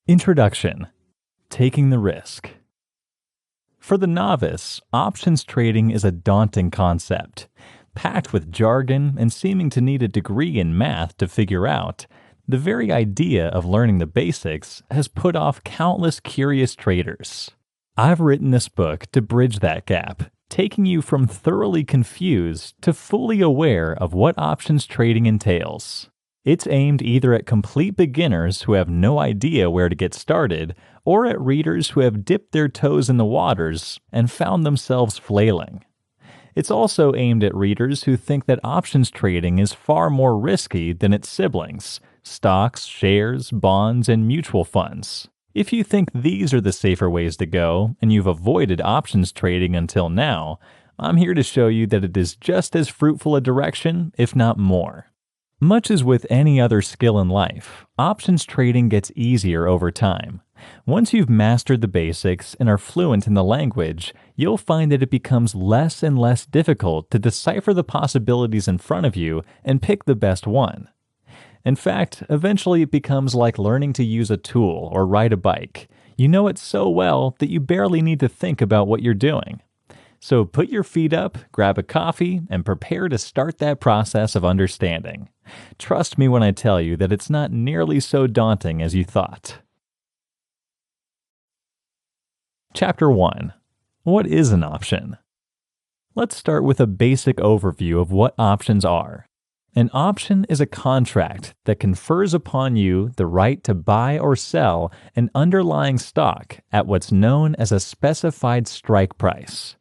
Introduction: Taking the Risk. For the novice, options trading is a daunting concept. Packed with jargon and seeming to need a degree in math to figure out, the very idea of learning the basics has put off countless curious traders. I've written this book to bridge that gap, taking you from thoroughly confused to fully aware of what options trading entails. It's aimed either at complete beginners who have no idea where to get started, or at readers who have dipped their toes in the waters and found themselves flailing. It's also aimed at readers who think that options trading is far more risky than its siblings: stocks, shares, bonds, and mutual funds. If you think these are the safer ways to go, and you've avoided options trading until now, I'm here to show you that it is just as fruitful a direction, if not more. Much as with any other skill in life, options trading gets easier over time. Once you've mastered the basics and are fluent in the language, you'll find that it becomes less and less difficult to decipher the possibilities in front of you and pick the best one. In fact, eventually it becomes like learning to use a tool or ride a bike. You know it so well that you barely need to think about what you're doing. So put your feet up, grab a coffee, and prepare to start that process of understanding. Trust me when I tell you that it's not nearly so daunting as you thought. Chapter 1. What is an option? Let's start with a basic overview of what options are. An option is a contract that confers upon you the right to buy or sell an underlying stock at what's known as a specified strike price.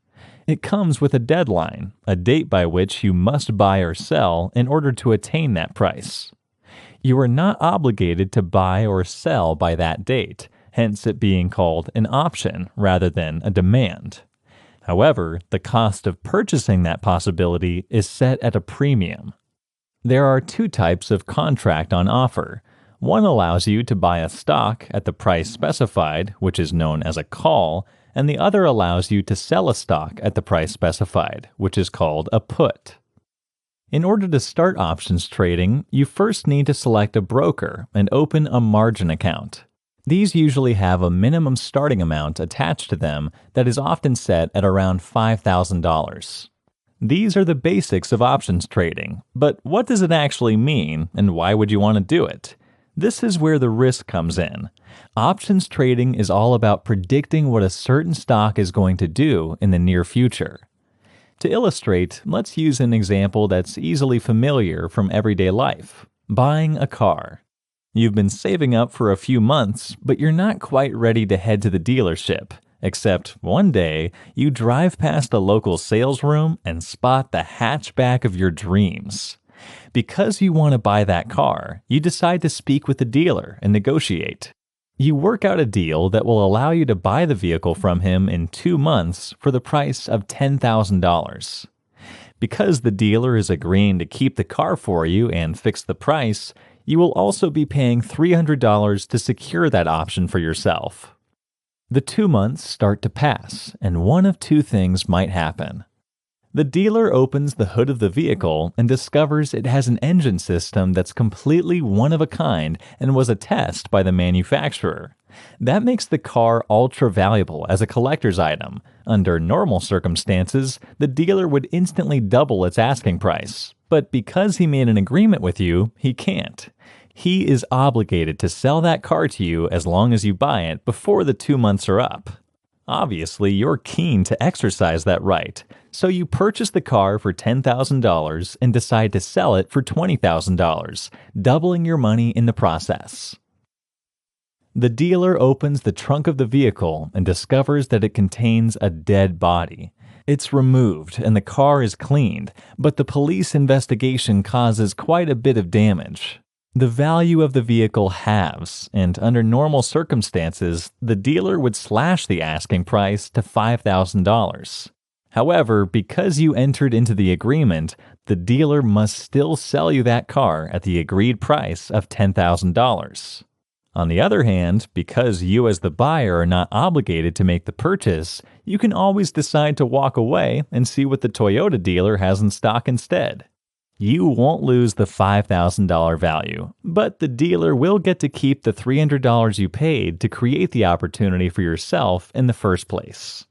It comes with a deadline, a date by which you must buy or sell in order to attain that price. You are not obligated to buy or sell by that date, hence it being called an option rather than a demand. However, the cost of purchasing that possibility is set at a premium. There are two types of contract on offer. One allows you to buy a stock at the price specified, which is known as a call, and the other allows you to sell a stock at the price specified, which is called a put. In order to start options trading, you first need to select a broker and open a margin account. These usually have a minimum starting amount attached to them that is often set at around $5,000. These are the basics of options trading, but what does it actually mean, and why would you want to do it? This is where the risk comes in. Options trading is all about predicting what a certain stock is going to do in the near future. To illustrate, let's use an example that's easily familiar from everyday life: buying a car. You've been saving up for a few months, but you're not quite ready to head to the dealership, except one day you drive past a local sales room and spot the hatchback of your dreams. Because you want to buy that car, you decide to speak with the dealer and negotiate. You work out a deal that will allow you to buy the vehicle from him in 2 months for the price of $10,000. Because the dealer is agreeing to keep the car for you and fix the price, you will also be paying $300 to secure that option for yourself. The 2 months start to pass, and one of two things might happen. The dealer opens the hood of the vehicle and discovers it has an engine system that's completely one of a kind and was a test by the manufacturer. That makes the car ultra valuable as a collector's item. Under normal circumstances, the dealer would instantly double its asking price. But because he made an agreement with you, he can't. He is obligated to sell that car to you as long as you buy it before the 2 months are up. Obviously, you're keen to exercise that right, so you purchase the car for $10,000 and decide to sell it for $20,000, doubling your money in the process. The dealer opens the trunk of the vehicle and discovers that it contains a dead body. It's removed and the car is cleaned, but the police investigation causes quite a bit of damage. The value of the vehicle halves, and under normal circumstances, the dealer would slash the asking price to $5,000. However, because you entered into the agreement, the dealer must still sell you that car at the agreed price of $10,000. On the other hand, because you as the buyer are not obligated to make the purchase, you can always decide to walk away and see what the Toyota dealer has in stock instead. You won't lose the $5,000 value, but the dealer will get to keep the $300 you paid to create the opportunity for yourself in the first place.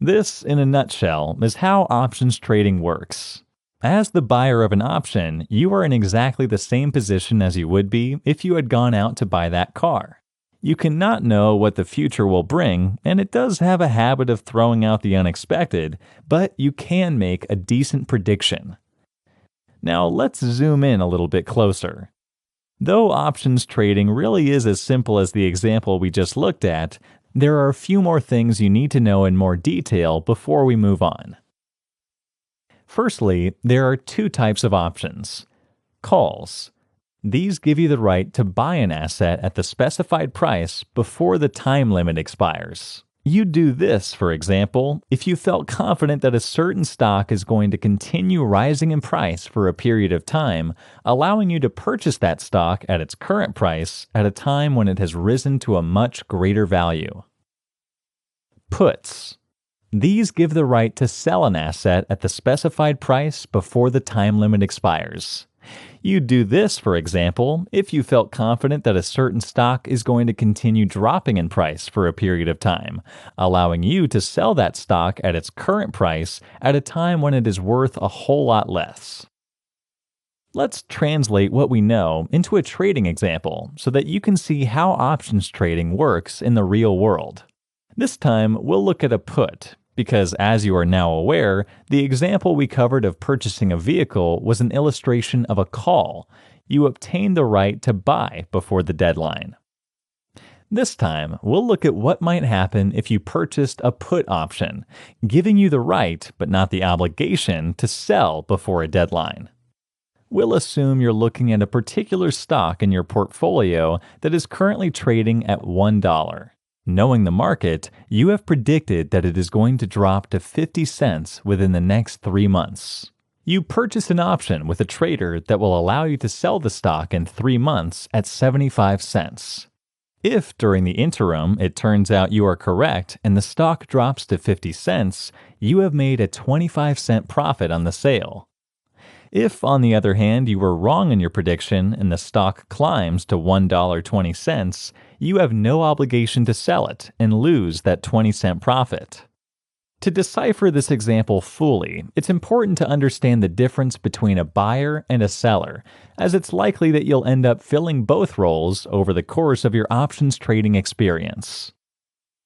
This, in a nutshell, is how options trading works. As the buyer of an option, you are in exactly the same position as you would be if you had gone out to buy that car. You cannot know what the future will bring, and it does have a habit of throwing out the unexpected, but you can make a decent prediction. Now let's zoom in a little bit closer. Though options trading really is as simple as the example we just looked at, there are a few more things you need to know in more detail before we move on. Firstly, there are two types of options. Calls. These give you the right to buy an asset at the specified price before the time limit expires. You do this, for example, if you felt confident that a certain stock is going to continue rising in price for a period of time, allowing you to purchase that stock at its current price at a time when it has risen to a much greater value. Puts. These give the right to sell an asset at the specified price before the time limit expires. You do this, for example, if you felt confident that a certain stock is going to continue dropping in price for a period of time, allowing you to sell that stock at its current price at a time when it is worth a whole lot less. Let's translate what we know into a trading example so that you can see how options trading works in the real world. This time, we'll look at a put, because as you are now aware, the example we covered of purchasing a vehicle was an illustration of a call. You obtain the right to buy before the deadline. This time, we'll look at what might happen if you purchased a put option, giving you the right, but not the obligation, to sell before a deadline. We'll assume you're looking at a particular stock in your portfolio that is currently trading at $1. Knowing the market, you have predicted that it is going to drop to 50 cents within the next 3 months. You purchase an option with a trader that will allow you to sell the stock in 3 months at 75 cents. If during the interim it turns out you are correct and the stock drops to 50 cents, you have made a 25-cent profit on the sale. If, on the other hand, you were wrong in your prediction and the stock climbs to $1.20, you have no obligation to sell it and lose that 20-cent profit. To decipher this example fully, it's important to understand the difference between a buyer and a seller, as it's likely that you'll end up filling both roles over the course of your options trading experience.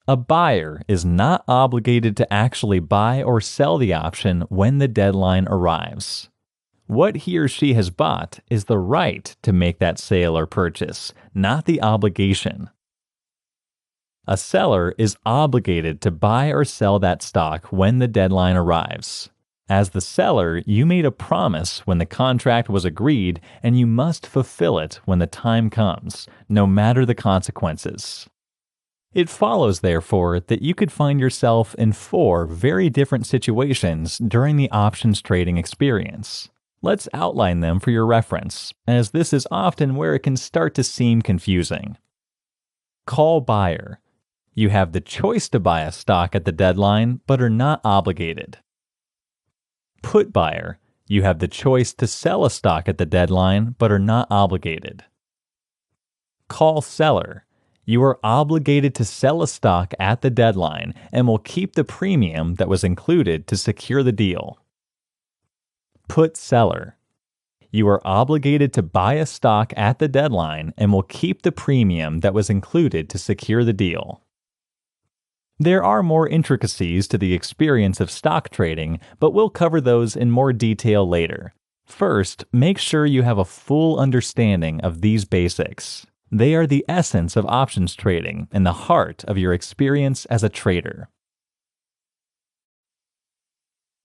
A buyer is not obligated to actually buy or sell the option when the deadline arrives. What he or she has bought is the right to make that sale or purchase, not the obligation. A seller is obligated to buy or sell that stock when the deadline arrives. As the seller, you made a promise when the contract was agreed, and you must fulfill it when the time comes, no matter the consequences. It follows, therefore, that you could find yourself in 4 very different situations during the options trading experience. Let's outline them for your reference, as this is often where it can start to seem confusing. Call buyer. You have the choice to buy a stock at the deadline, but are not obligated. Put buyer. You have the choice to sell a stock at the deadline, but are not obligated. Call seller. You are obligated to sell a stock at the deadline and will keep the premium that was included to secure the deal. Put seller. You are obligated to buy a stock at the deadline and will keep the premium that was included to secure the deal. There are more intricacies to the experience of stock trading, but we'll cover those in more detail later. First, make sure you have a full understanding of these basics. They are the essence of options trading and the heart of your experience as a trader.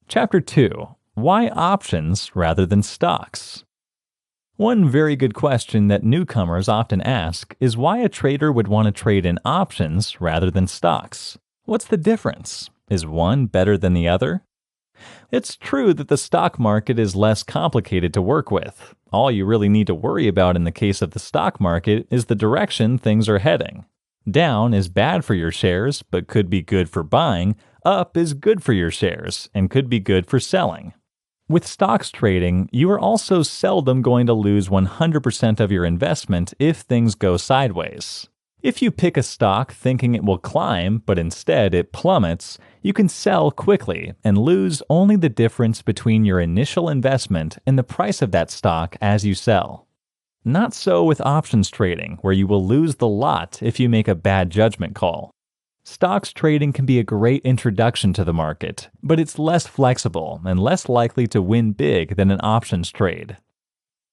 Chapter 2. Why options rather than stocks? One very good question that newcomers often ask is why a trader would want to trade in options rather than stocks. What's the difference? Is one better than the other? It's true that the stock market is less complicated to work with. All you really need to worry about in the case of the stock market is the direction things are heading. Down is bad for your shares, but could be good for buying. Up is good for your shares and could be good for selling. With stocks trading, you are also seldom going to lose 100% of your investment if things go sideways. If you pick a stock thinking it will climb, but instead it plummets, you can sell quickly and lose only the difference between your initial investment and the price of that stock as you sell. Not so with options trading, where you will lose the lot if you make a bad judgment call. Stocks trading can be a great introduction to the market, but it's less flexible and less likely to win big than an options trade.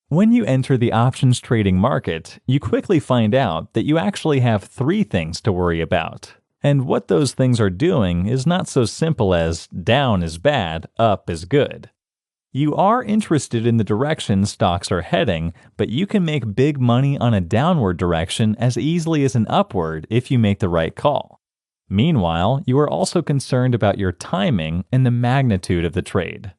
When you enter the options trading market, you quickly find out that you actually have 3 things to worry about. And what those things are doing is not so simple as down is bad, up is good. You are interested in the direction stocks are heading, but you can make big money on a downward direction as easily as an upward if you make the right call. Meanwhile, you are also concerned about your timing and the magnitude of the trade.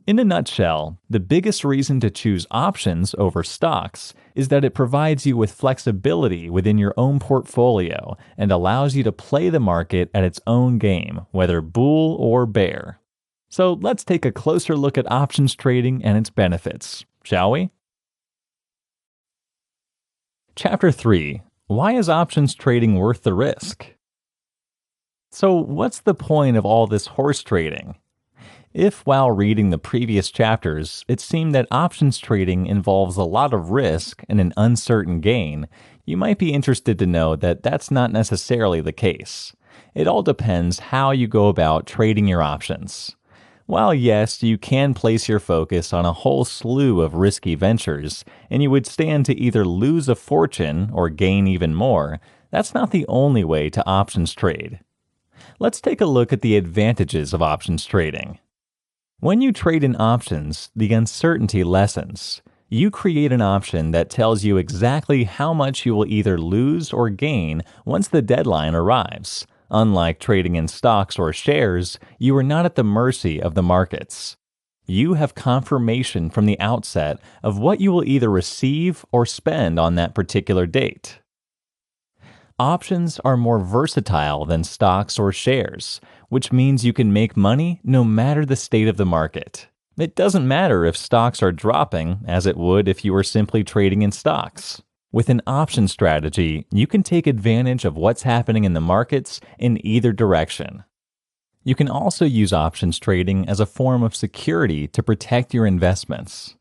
In a nutshell, the biggest reason to choose options over stocks is that it provides you with flexibility within your own portfolio and allows you to play the market at its own game, whether bull or bear. So let's take a closer look at options trading and its benefits, shall we? Chapter 3. Why is options trading worth the risk? So what's the point of all this horse trading? If while reading the previous chapters, it seemed that options trading involves a lot of risk and an uncertain gain, you might be interested to know that that's not necessarily the case. It all depends how you go about trading your options. While yes, you can place your focus on a whole slew of risky ventures, and you would stand to either lose a fortune or gain even more, that's not the only way to options trade. Let's take a look at the advantages of options trading. When you trade in options, the uncertainty lessens. You create an option that tells you exactly how much you will either lose or gain once the deadline arrives. Unlike trading in stocks or shares, you are not at the mercy of the markets. You have confirmation from the outset of what you will either receive or spend on that particular date. Options are more versatile than stocks or shares, which means you can make money no matter the state of the market. It doesn't matter if stocks are dropping, as it would if you were simply trading in stocks. With an option strategy, you can take advantage of what's happening in the markets in either direction. You can also use options trading as a form of security to protect your investments.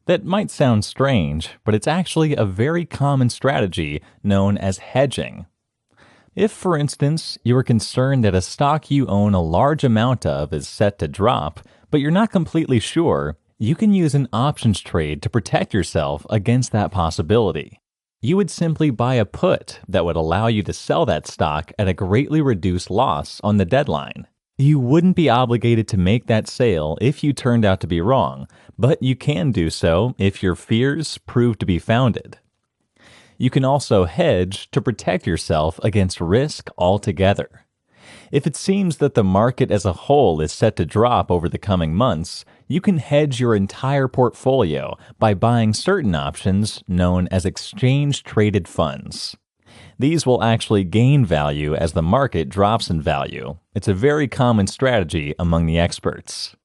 That might sound strange, but it's actually a very common strategy known as hedging. If, for instance, you are concerned that a stock you own a large amount of is set to drop, but you're not completely sure, you can use an options trade to protect yourself against that possibility. You would simply buy a put that would allow you to sell that stock at a greatly reduced loss on the deadline. You wouldn't be obligated to make that sale if you turned out to be wrong, but you can do so if your fears prove to be founded. You can also hedge to protect yourself against risk altogether. If it seems that the market as a whole is set to drop over the coming months, you can hedge your entire portfolio by buying certain options known as exchange-traded funds. These will actually gain value as the market drops in value. It's a very common strategy among the experts.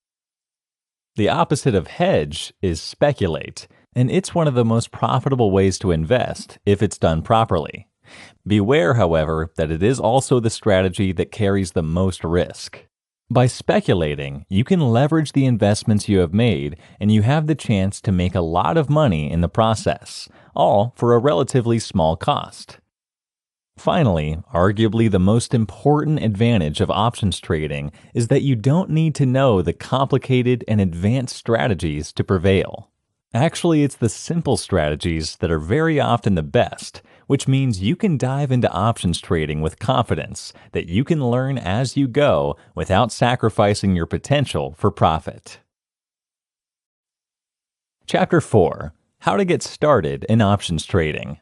The opposite of hedge is speculate, and it's one of the most profitable ways to invest if it's done properly. Beware, however, that it is also the strategy that carries the most risk. By speculating, you can leverage the investments you have made, and you have the chance to make a lot of money in the process, all for a relatively small cost. Finally, arguably the most important advantage of options trading is that you don't need to know the complicated and advanced strategies to prevail. Actually, it's the simple strategies that are very often the best, which means you can dive into options trading with confidence that you can learn as you go without sacrificing your potential for profit. Chapter 4. How to get started in options trading.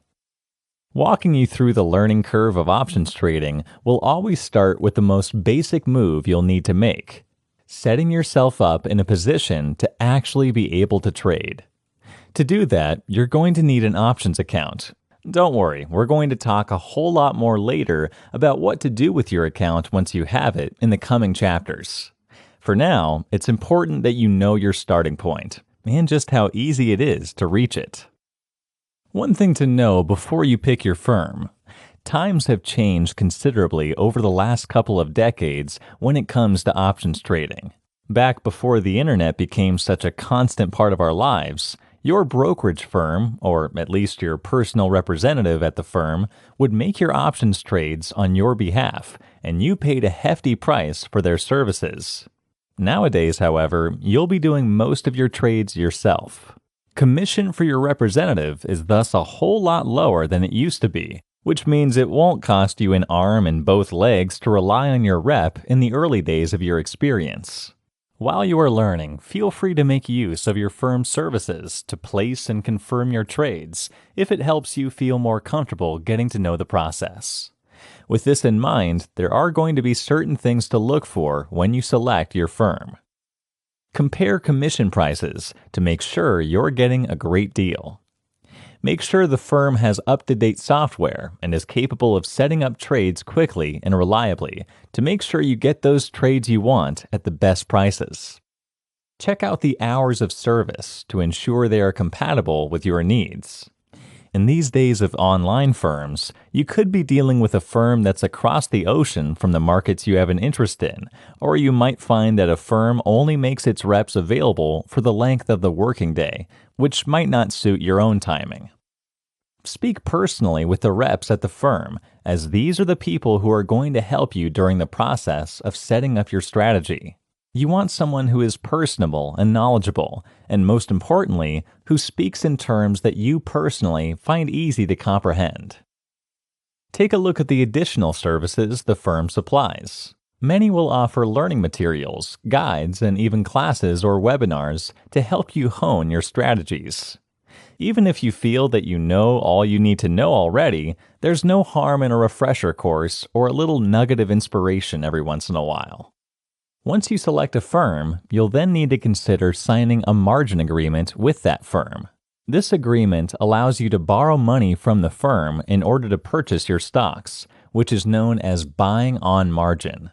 Walking you through the learning curve of options trading will always start with the most basic move you'll need to make: setting yourself up in a position to actually be able to trade. To do that, you're going to need an options account. Don't worry, we're going to talk a whole lot more later about what to do with your account once you have it in the coming chapters. For now, it's important that you know your starting point and just how easy it is to reach it. One thing to know before you pick your firm: times have changed considerably over the last couple of decades when it comes to options trading. Back before the internet became such a constant part of our lives, your brokerage firm, or at least your personal representative at the firm, would make your options trades on your behalf, and you paid a hefty price for their services. Nowadays, however, you'll be doing most of your trades yourself. Commission for your representative is thus a whole lot lower than it used to be, which means it won't cost you an arm and both legs to rely on your rep in the early days of your experience. While you are learning, feel free to make use of your firm's services to place and confirm your trades if it helps you feel more comfortable getting to know the process. With this in mind, there are going to be certain things to look for when you select your firm. Compare commission prices to make sure you're getting a great deal. Make sure the firm has up-to-date software and is capable of setting up trades quickly and reliably to make sure you get those trades you want at the best prices. Check out the hours of service to ensure they are compatible with your needs. In these days of online firms, you could be dealing with a firm that's across the ocean from the markets you have an interest in, or you might find that a firm only makes its reps available for the length of the working day, which might not suit your own timing. Speak personally with the reps at the firm, as these are the people who are going to help you during the process of setting up your strategy. You want someone who is personable and knowledgeable, and most importantly, who speaks in terms that you personally find easy to comprehend. Take a look at the additional services the firm supplies. Many will offer learning materials, guides, and even classes or webinars to help you hone your strategies. Even if you feel that you know all you need to know already, there's no harm in a refresher course or a little nugget of inspiration every once in a while. Once you select a firm, you'll then need to consider signing a margin agreement with that firm. This agreement allows you to borrow money from the firm in order to purchase your stocks, which is known as buying on margin.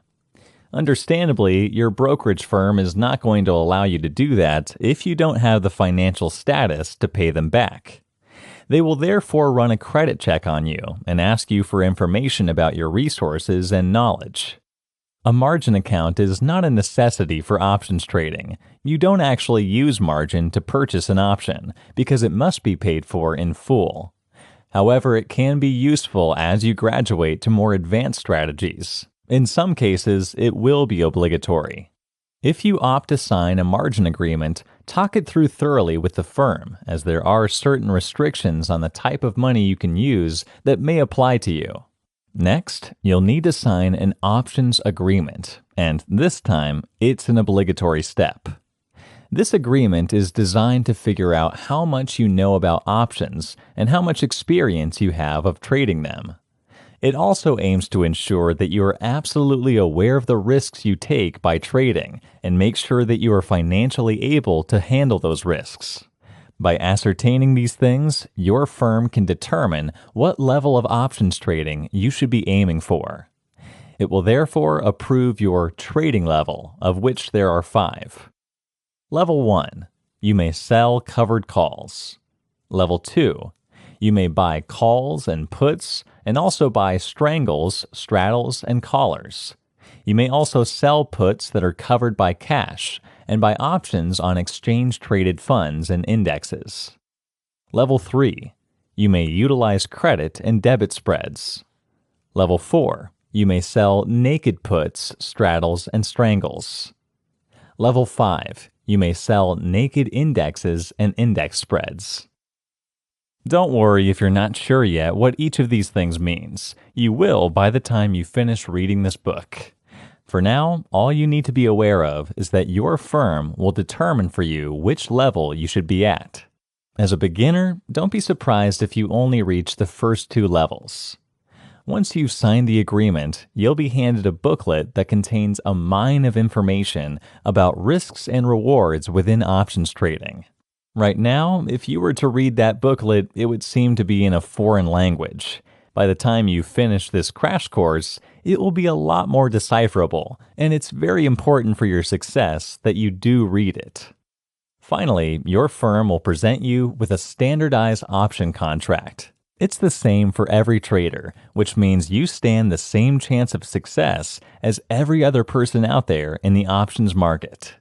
Understandably, your brokerage firm is not going to allow you to do that if you don't have the financial status to pay them back. They will therefore run a credit check on you and ask you for information about your resources and knowledge. A margin account is not a necessity for options trading. You don't actually use margin to purchase an option because it must be paid for in full. However, it can be useful as you graduate to more advanced strategies. In some cases, it will be obligatory. If you opt to sign a margin agreement, talk it through thoroughly with the firm, as there are certain restrictions on the type of money you can use that may apply to you. Next, you'll need to sign an options agreement, and this time, it's an obligatory step. This agreement is designed to figure out how much you know about options and how much experience you have of trading them. It also aims to ensure that you are absolutely aware of the risks you take by trading and make sure that you are financially able to handle those risks. By ascertaining these things, your firm can determine what level of options trading you should be aiming for. It will therefore approve your trading level, of which there are 5. Level 1. You may sell covered calls. Level 2. You may buy calls and puts, and also buy strangles, straddles, and collars. You may also sell puts that are covered by cash and buy options on exchange-traded funds and indexes. Level 3. You may utilize credit and debit spreads. Level 4. You may sell naked puts, straddles, and strangles. Level 5. You may sell naked indexes and index spreads. Don't worry if you're not sure yet what each of these things means. You will by the time you finish reading this book. For now, all you need to be aware of is that your firm will determine for you which level you should be at. As a beginner, don't be surprised if you only reach the first 2 levels. Once you've signed the agreement, you'll be handed a booklet that contains a mine of information about risks and rewards within options trading. Right now, if you were to read that booklet, it would seem to be in a foreign language. By the time you finish this crash course, it will be a lot more decipherable, and it's very important for your success that you do read it. Finally, your firm will present you with a standardized option contract. It's the same for every trader, which means you stand the same chance of success as every other person out there in the options market.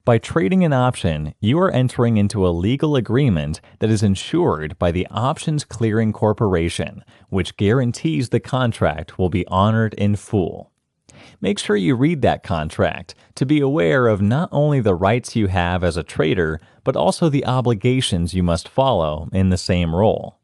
By trading an option, you are entering into a legal agreement that is insured by the Options Clearing Corporation, which guarantees the contract will be honored in full. Make sure you read that contract to be aware of not only the rights you have as a trader, but also the obligations you must follow in the same role.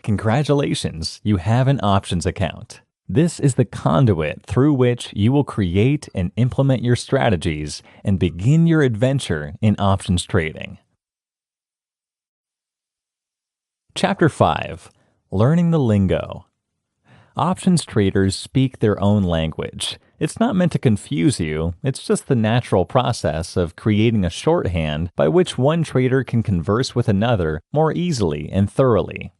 Congratulations, you have an options account. This is the conduit through which you will create and implement your strategies and begin your adventure in options trading. Chapter 5. Learning the Lingo. Options traders speak their own language. It's not meant to confuse you, it's just the natural process of creating a shorthand by which one trader can converse with another more easily and thoroughly.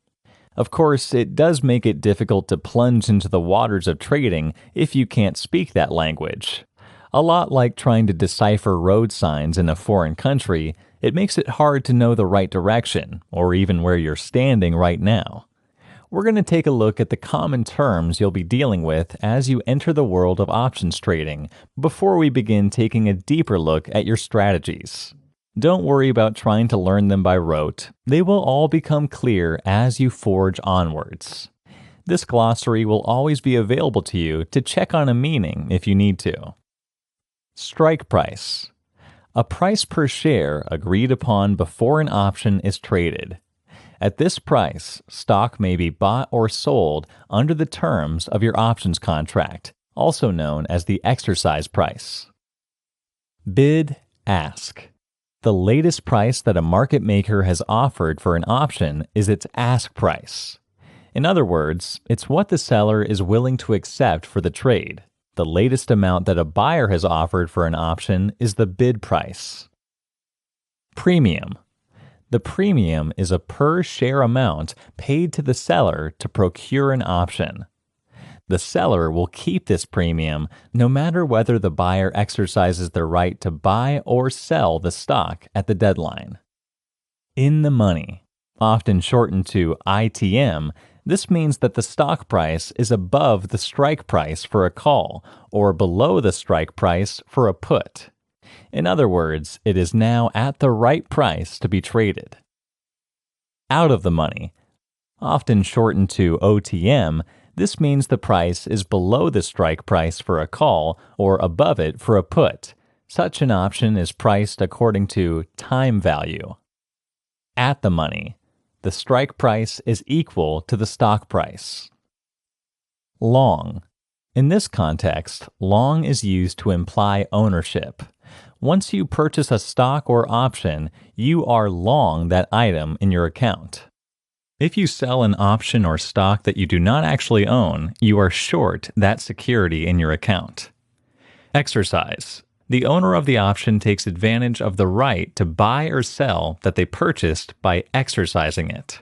Of course, it does make it difficult to plunge into the waters of trading if you can't speak that language. A lot like trying to decipher road signs in a foreign country, it makes it hard to know the right direction, or even where you're standing right now. We're going to take a look at the common terms you'll be dealing with as you enter the world of options trading before we begin taking a deeper look at your strategies. Don't worry about trying to learn them by rote. They will all become clear as you forge onwards. This glossary will always be available to you to check on a meaning if you need to. Strike price. A price per share agreed upon before an option is traded. At this price, stock may be bought or sold under the terms of your options contract, also known as the exercise price. Bid, ask. The latest price that a market maker has offered for an option is its ask price. In other words, it's what the seller is willing to accept for the trade. The latest amount that a buyer has offered for an option is the bid price. Premium. The premium is a per-share amount paid to the seller to procure an option. The seller will keep this premium no matter whether the buyer exercises their right to buy or sell the stock at the deadline. In the money, often shortened to ITM, this means that the stock price is above the strike price for a call or below the strike price for a put. In other words, it is now at the right price to be traded. Out of the money, often shortened to OTM, this means the price is below the strike price for a call or above it for a put. Such an option is priced according to time value. At the money, the strike price is equal to the stock price. Long. In this context, long is used to imply ownership. Once you purchase a stock or option, you are long that item in your account. If you sell an option or stock that you do not actually own, you are short that security in your account. Exercise. The owner of the option takes advantage of the right to buy or sell that they purchased by exercising it.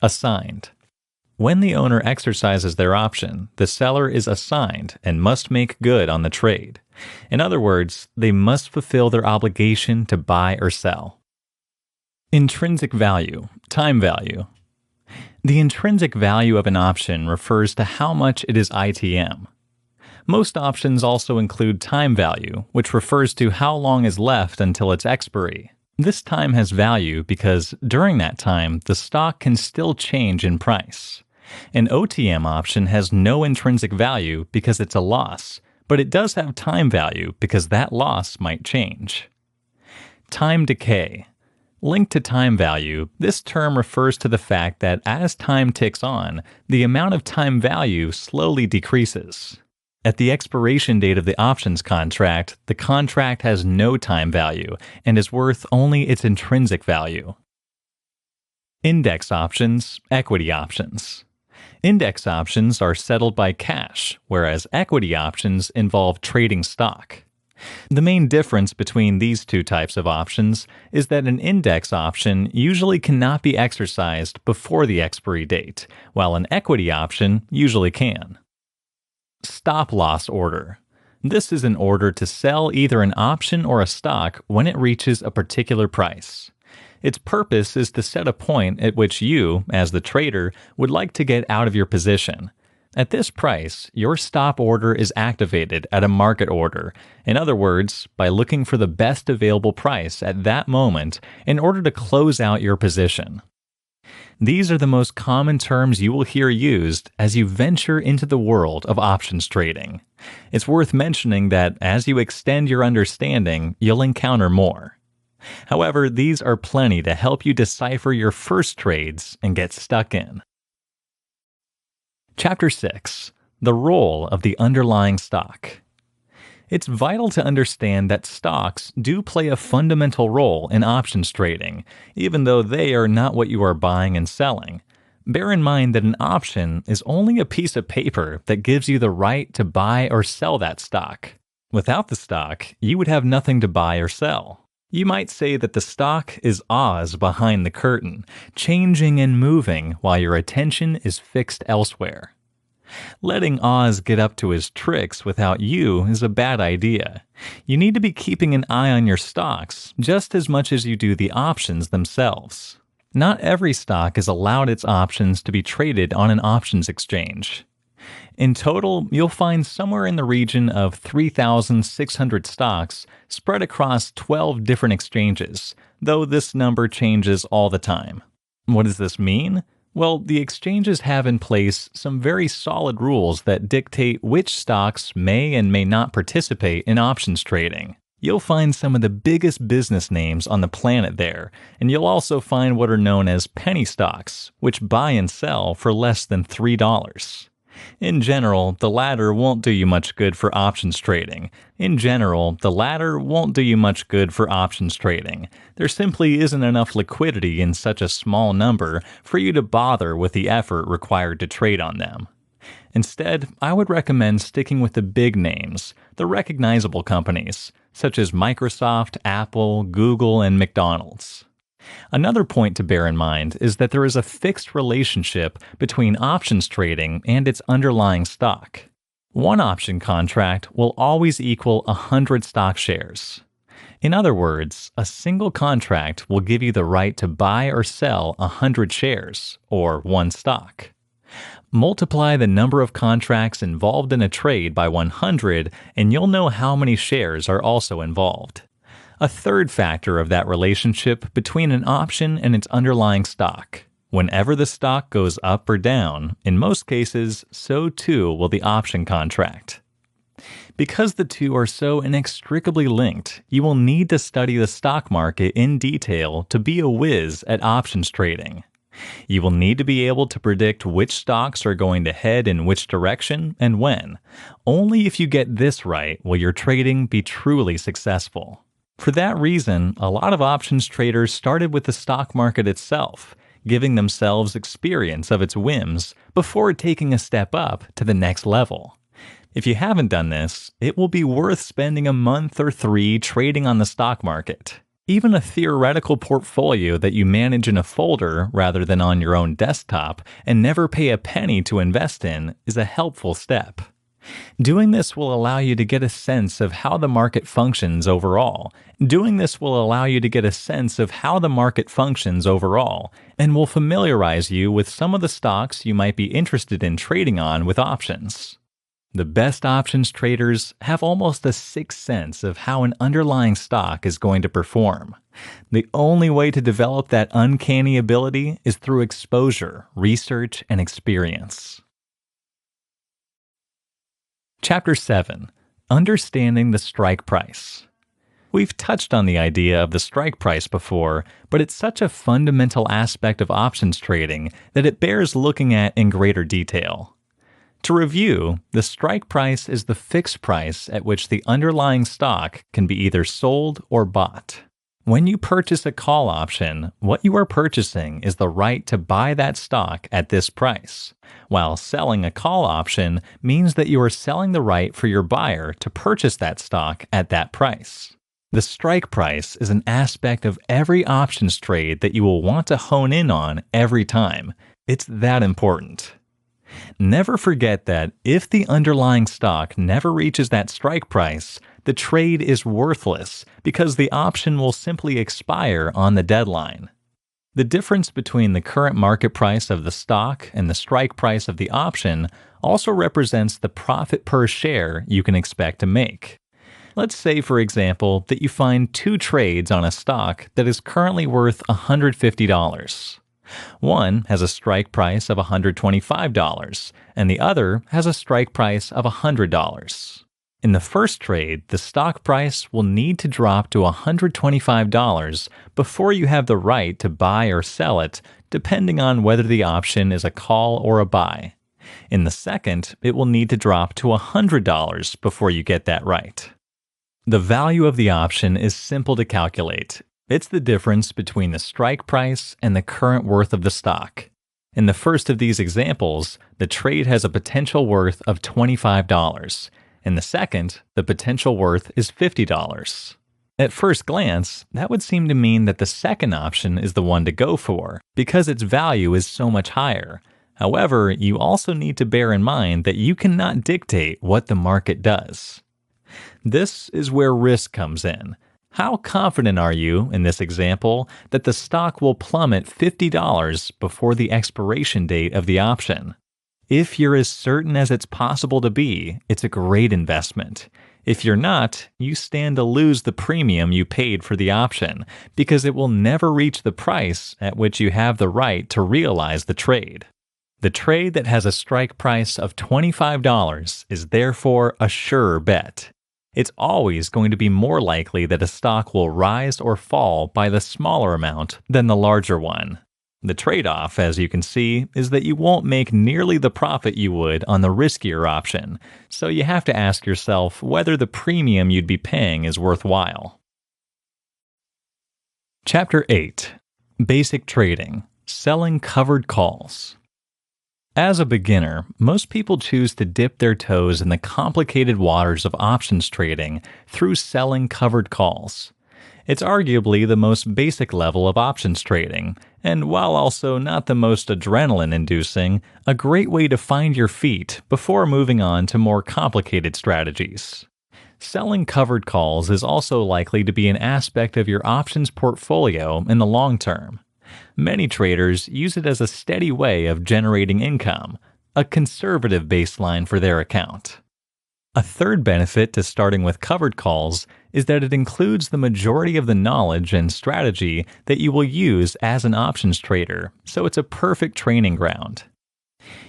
Assigned. When the owner exercises their option, the seller is assigned and must make good on the trade. In other words, they must fulfill their obligation to buy or sell. Intrinsic value, time value. The intrinsic value of an option refers to how much it is ITM. Most options also include time value, which refers to how long is left until its expiry. This time has value because during that time, the stock can still change in price. An OTM option has no intrinsic value because it's a loss, but it does have time value because that loss might change. Time decay. Linked to time value, this term refers to the fact that as time ticks on, the amount of time value slowly decreases. At the expiration date of the options contract, the contract has no time value and is worth only its intrinsic value. Index options, equity options. Index options are settled by cash, whereas equity options involve trading stock. The main difference between these two types of options is that an index option usually cannot be exercised before the expiry date, while an equity option usually can. Stop-loss order. This is an order to sell either an option or a stock when it reaches a particular price. Its purpose is to set a point at which you, as the trader, would like to get out of your position. At this price, your stop order is activated at a market order. In other words, by looking for the best available price at that moment in order to close out your position. These are the most common terms you will hear used as you venture into the world of options trading. It's worth mentioning that as you extend your understanding, you'll encounter more. However, these are plenty to help you decipher your first trades and get stuck in. Chapter 6. The Role of the Underlying Stock. It's vital to understand that stocks do play a fundamental role in options trading, even though they are not what you are buying and selling. Bear in mind that an option is only a piece of paper that gives you the right to buy or sell that stock. Without the stock, you would have nothing to buy or sell. You might say that the stock is Oz behind the curtain, changing and moving while your attention is fixed elsewhere. Letting Oz get up to his tricks without you is a bad idea. You need to be keeping an eye on your stocks just as much as you do the options themselves. Not every stock is allowed its options to be traded on an options exchange. In total, you'll find somewhere in the region of 3,600 stocks spread across 12 different exchanges, though this number changes all the time. What does this mean? Well, the exchanges have in place some very solid rules that dictate which stocks may and may not participate in options trading. You'll find some of the biggest business names on the planet there, and you'll also find what are known as penny stocks, which buy and sell for less than $3. In general, the latter won't do you much good for options trading. There simply isn't enough liquidity in such a small number for you to bother with the effort required to trade on them. Instead, I would recommend sticking with the big names, the recognizable companies, such as Microsoft, Apple, Google, and McDonald's. Another point to bear in mind is that there is a fixed relationship between options trading and its underlying stock. One option contract will always equal 100 stock shares. In other words, a single contract will give you the right to buy or sell 100 shares, or one stock. Multiply the number of contracts involved in a trade by 100 and you'll know how many shares are also involved. A third factor of that relationship between an option and its underlying stock. Whenever the stock goes up or down, in most cases, so too will the option contract. Because the two are so inextricably linked, you will need to study the stock market in detail to be a whiz at options trading. You will need to be able to predict which stocks are going to head in which direction and when. Only if you get this right will your trading be truly successful. For that reason, a lot of options traders started with the stock market itself, giving themselves experience of its whims before taking a step up to the next level. If you haven't done this, it will be worth spending a month or 3 trading on the stock market. Even a theoretical portfolio that you manage in a folder rather than on your own desktop and never pay a penny to invest in is a helpful step. Doing this will allow you to get a sense of how the market functions overall, and will familiarize you with some of the stocks you might be interested in trading on with options. The best options traders have almost a sixth sense of how an underlying stock is going to perform. The only way to develop that uncanny ability is through exposure, research, and experience. Chapter 7. Understanding the Strike Price. We've touched on the idea of the strike price before, but it's such a fundamental aspect of options trading that it bears looking at in greater detail. To review, the strike price is the fixed price at which the underlying stock can be either sold or bought. When you purchase a call option, what you are purchasing is the right to buy that stock at this price, while selling a call option means that you are selling the right for your buyer to purchase that stock at that price. The strike price is an aspect of every options trade that you will want to hone in on every time. It's that important. Never forget that if the underlying stock never reaches that strike price, the trade is worthless because the option will simply expire on the deadline. The difference between the current market price of the stock and the strike price of the option also represents the profit per share you can expect to make. Let's say, for example, that you find two trades on a stock that is currently worth $150. One has a strike price of $125, and the other has a strike price of $100. In the first trade, the stock price will need to drop to $125 before you have the right to buy or sell it, depending on whether the option is a call or a buy. In the second, it will need to drop to $100 before you get that right. The value of the option is simple to calculate. It's the difference between the strike price and the current worth of the stock. In the first of these examples, the trade has a potential worth of $25. In the second, the potential worth is $50. At first glance, that would seem to mean that the second option is the one to go for, because its value is so much higher. However, you also need to bear in mind that you cannot dictate what the market does. This is where risk comes in. How confident are you, in this example, that the stock will plummet $50 before the expiration date of the option? If you're as certain as it's possible to be, it's a great investment. If you're not, you stand to lose the premium you paid for the option, because it will never reach the price at which you have the right to realize the trade. The trade that has a strike price of $25 is therefore a sure bet. It's always going to be more likely that a stock will rise or fall by the smaller amount than the larger one. The trade-off, as you can see, is that you won't make nearly the profit you would on the riskier option, so you have to ask yourself whether the premium you'd be paying is worthwhile. Chapter 8. Basic Trading. Selling Covered Calls. As a beginner, most people choose to dip their toes in the complicated waters of options trading through selling covered calls. It's arguably the most basic level of options trading, and while also not the most adrenaline-inducing, a great way to find your feet before moving on to more complicated strategies. Selling covered calls is also likely to be an aspect of your options portfolio in the long term. Many traders use it as a steady way of generating income, a conservative baseline for their account. A third benefit to starting with covered calls is that it includes the majority of the knowledge and strategy that you will use as an options trader, so it's a perfect training ground.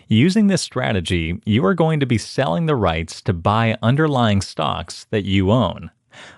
Using this strategy, you are going to be selling the rights to buy underlying stocks that you own.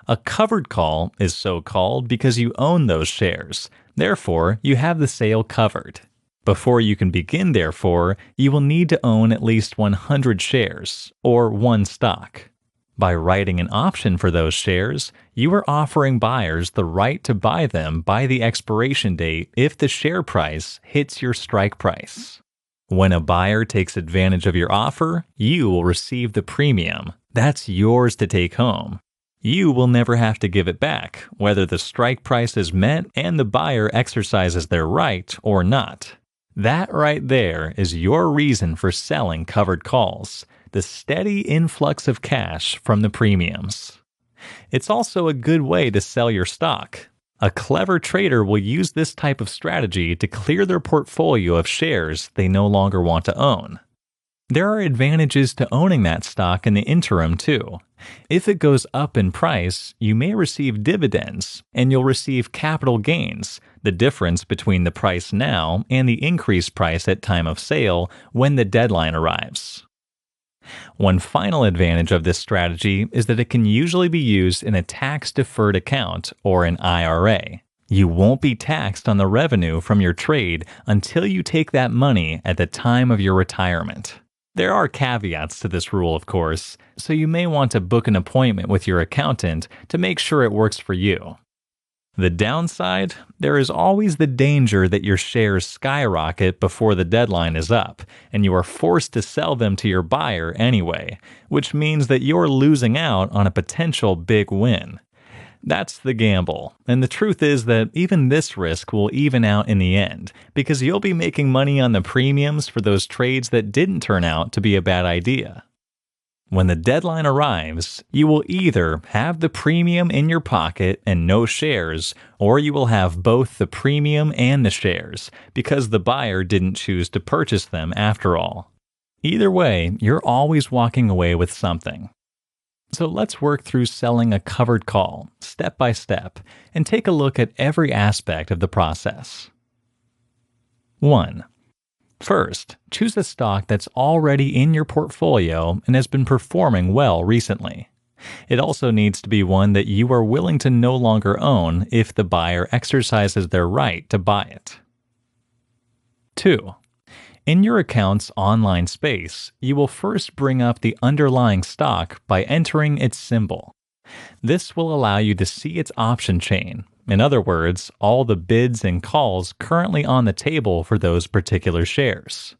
A covered call is so called because you own those shares. Therefore, you have the sale covered. Before you can begin, therefore, you will need to own at least 100 shares, or one stock. By writing an option for those shares, you are offering buyers the right to buy them by the expiration date if the share price hits your strike price. When a buyer takes advantage of your offer, you will receive the premium. That's yours to take home. You will never have to give it back, whether the strike price is met and the buyer exercises their right or not. That right there is your reason for selling covered calls, the steady influx of cash from the premiums. It's also a good way to sell your stock. A clever trader will use this type of strategy to clear their portfolio of shares they no longer want to own. There are advantages to owning that stock in the interim, too. If it goes up in price, you may receive dividends, and you'll receive capital gains, the difference between the price now and the increased price at time of sale when the deadline arrives. One final advantage of this strategy is that it can usually be used in a tax-deferred account or an IRA. You won't be taxed on the revenue from your trade until you take that money at the time of your retirement. There are caveats to this rule, of course, so you may want to book an appointment with your accountant to make sure it works for you. The downside? There is always the danger that your shares skyrocket before the deadline is up, and you are forced to sell them to your buyer anyway, which means that you're losing out on a potential big win. That's the gamble, and the truth is that even this risk will even out in the end, because you'll be making money on the premiums for those trades that didn't turn out to be a bad idea. When the deadline arrives, you will either have the premium in your pocket and no shares, or you will have both the premium and the shares, because the buyer didn't choose to purchase them after all. Either way, you're always walking away with something. So let's work through selling a covered call, step by step, and take a look at every aspect of the process. 1. First, choose a stock that's already in your portfolio and has been performing well recently. It also needs to be one that you are willing to no longer own if the buyer exercises their right to buy it. 2. In your account's online space, you will first bring up the underlying stock by entering its symbol. This will allow you to see its option chain. In other words, all the bids and calls currently on the table for those particular shares.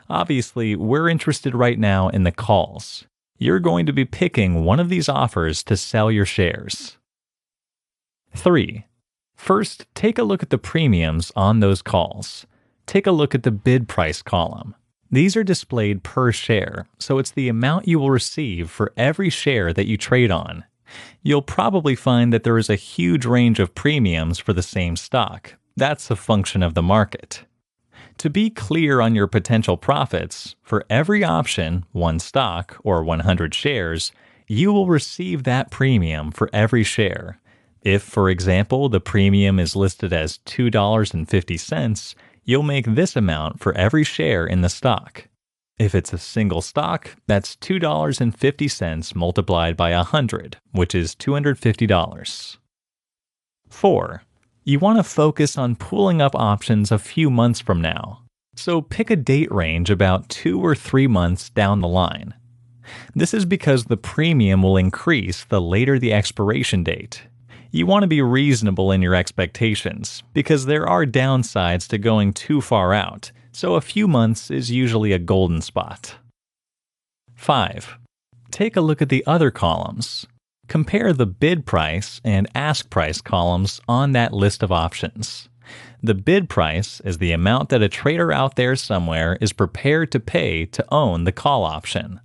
Obviously, we're interested right now in the calls. You're going to be picking one of these offers to sell your shares. 3. First, take a look at the premiums on those calls. Take a look at the bid price column. These are displayed per share, so it's the amount you will receive for every share that you trade on. You'll probably find that there is a huge range of premiums for the same stock. That's a function of the market. To be clear on your potential profits, for every option, one stock, or 100 shares, you will receive that premium for every share. If, for example, the premium is listed as $2.50, you'll make this amount for every share in the stock. If it's a single stock, that's $2.50 multiplied by 100, which is $250. 4. You want to focus on pulling up options a few months from now. So pick a date range about 2 or 3 months down the line. This is because the premium will increase the later the expiration date. You want to be reasonable in your expectations, because there are downsides to going too far out, so a few months is usually a golden spot. 5. Take a look at the other columns. Compare the bid price and ask price columns on that list of options. The bid price is the amount that a trader out there somewhere is prepared to pay to own the call option.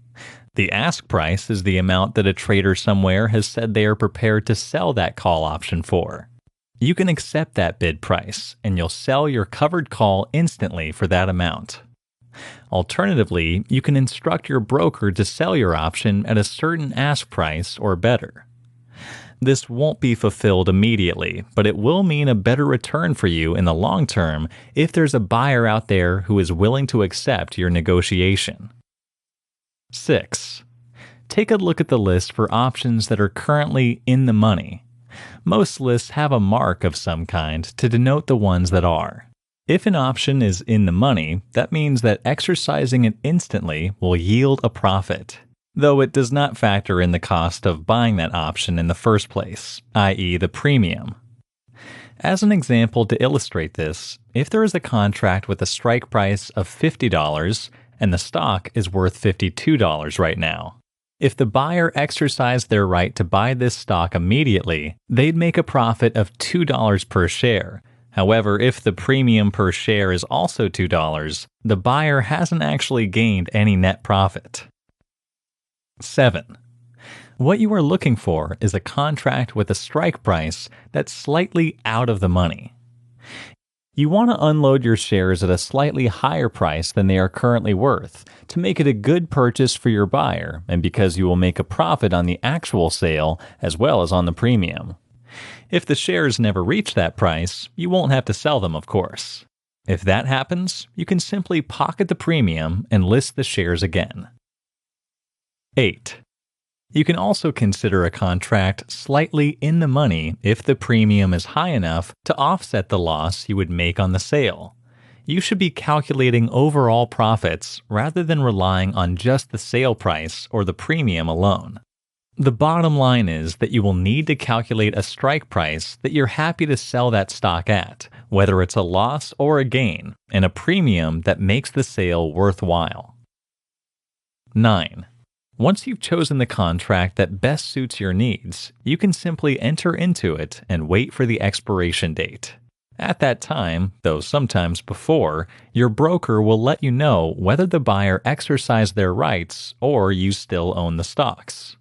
The ask price is the amount that a trader somewhere has said they are prepared to sell that call option for. You can accept that bid price, and you'll sell your covered call instantly for that amount. Alternatively, you can instruct your broker to sell your option at a certain ask price or better. This won't be fulfilled immediately, but it will mean a better return for you in the long term if there's a buyer out there who is willing to accept your negotiation. 6. Take a look at the list for options that are currently in the money. Most lists have a mark of some kind to denote the ones that are. If an option is in the money, that means that exercising it instantly will yield a profit, though it does not factor in the cost of buying that option in the first place, i.e. the premium. As an example to illustrate this, if there is a contract with a strike price of $50 and the stock is worth $52 right now, if the buyer exercised their right to buy this stock immediately, they'd make a profit of $2 per share. However, if the premium per share is also $2, the buyer hasn't actually gained any net profit. 7. What you are looking for is a contract with a strike price that's slightly out of the money. You want to unload your shares at a slightly higher price than they are currently worth to make it a good purchase for your buyer, and because you will make a profit on the actual sale as well as on the premium. If the shares never reach that price, you won't have to sell them, of course. If that happens, you can simply pocket the premium and list the shares again. 8. You can also consider a contract slightly in the money if the premium is high enough to offset the loss you would make on the sale. You should be calculating overall profits rather than relying on just the sale price or the premium alone. The bottom line is that you will need to calculate a strike price that you're happy to sell that stock at, whether it's a loss or a gain, and a premium that makes the sale worthwhile. 9. Once you've chosen the contract that best suits your needs, you can simply enter into it and wait for the expiration date. At that time, though sometimes before, your broker will let you know whether the buyer exercised their rights or you still own the stocks.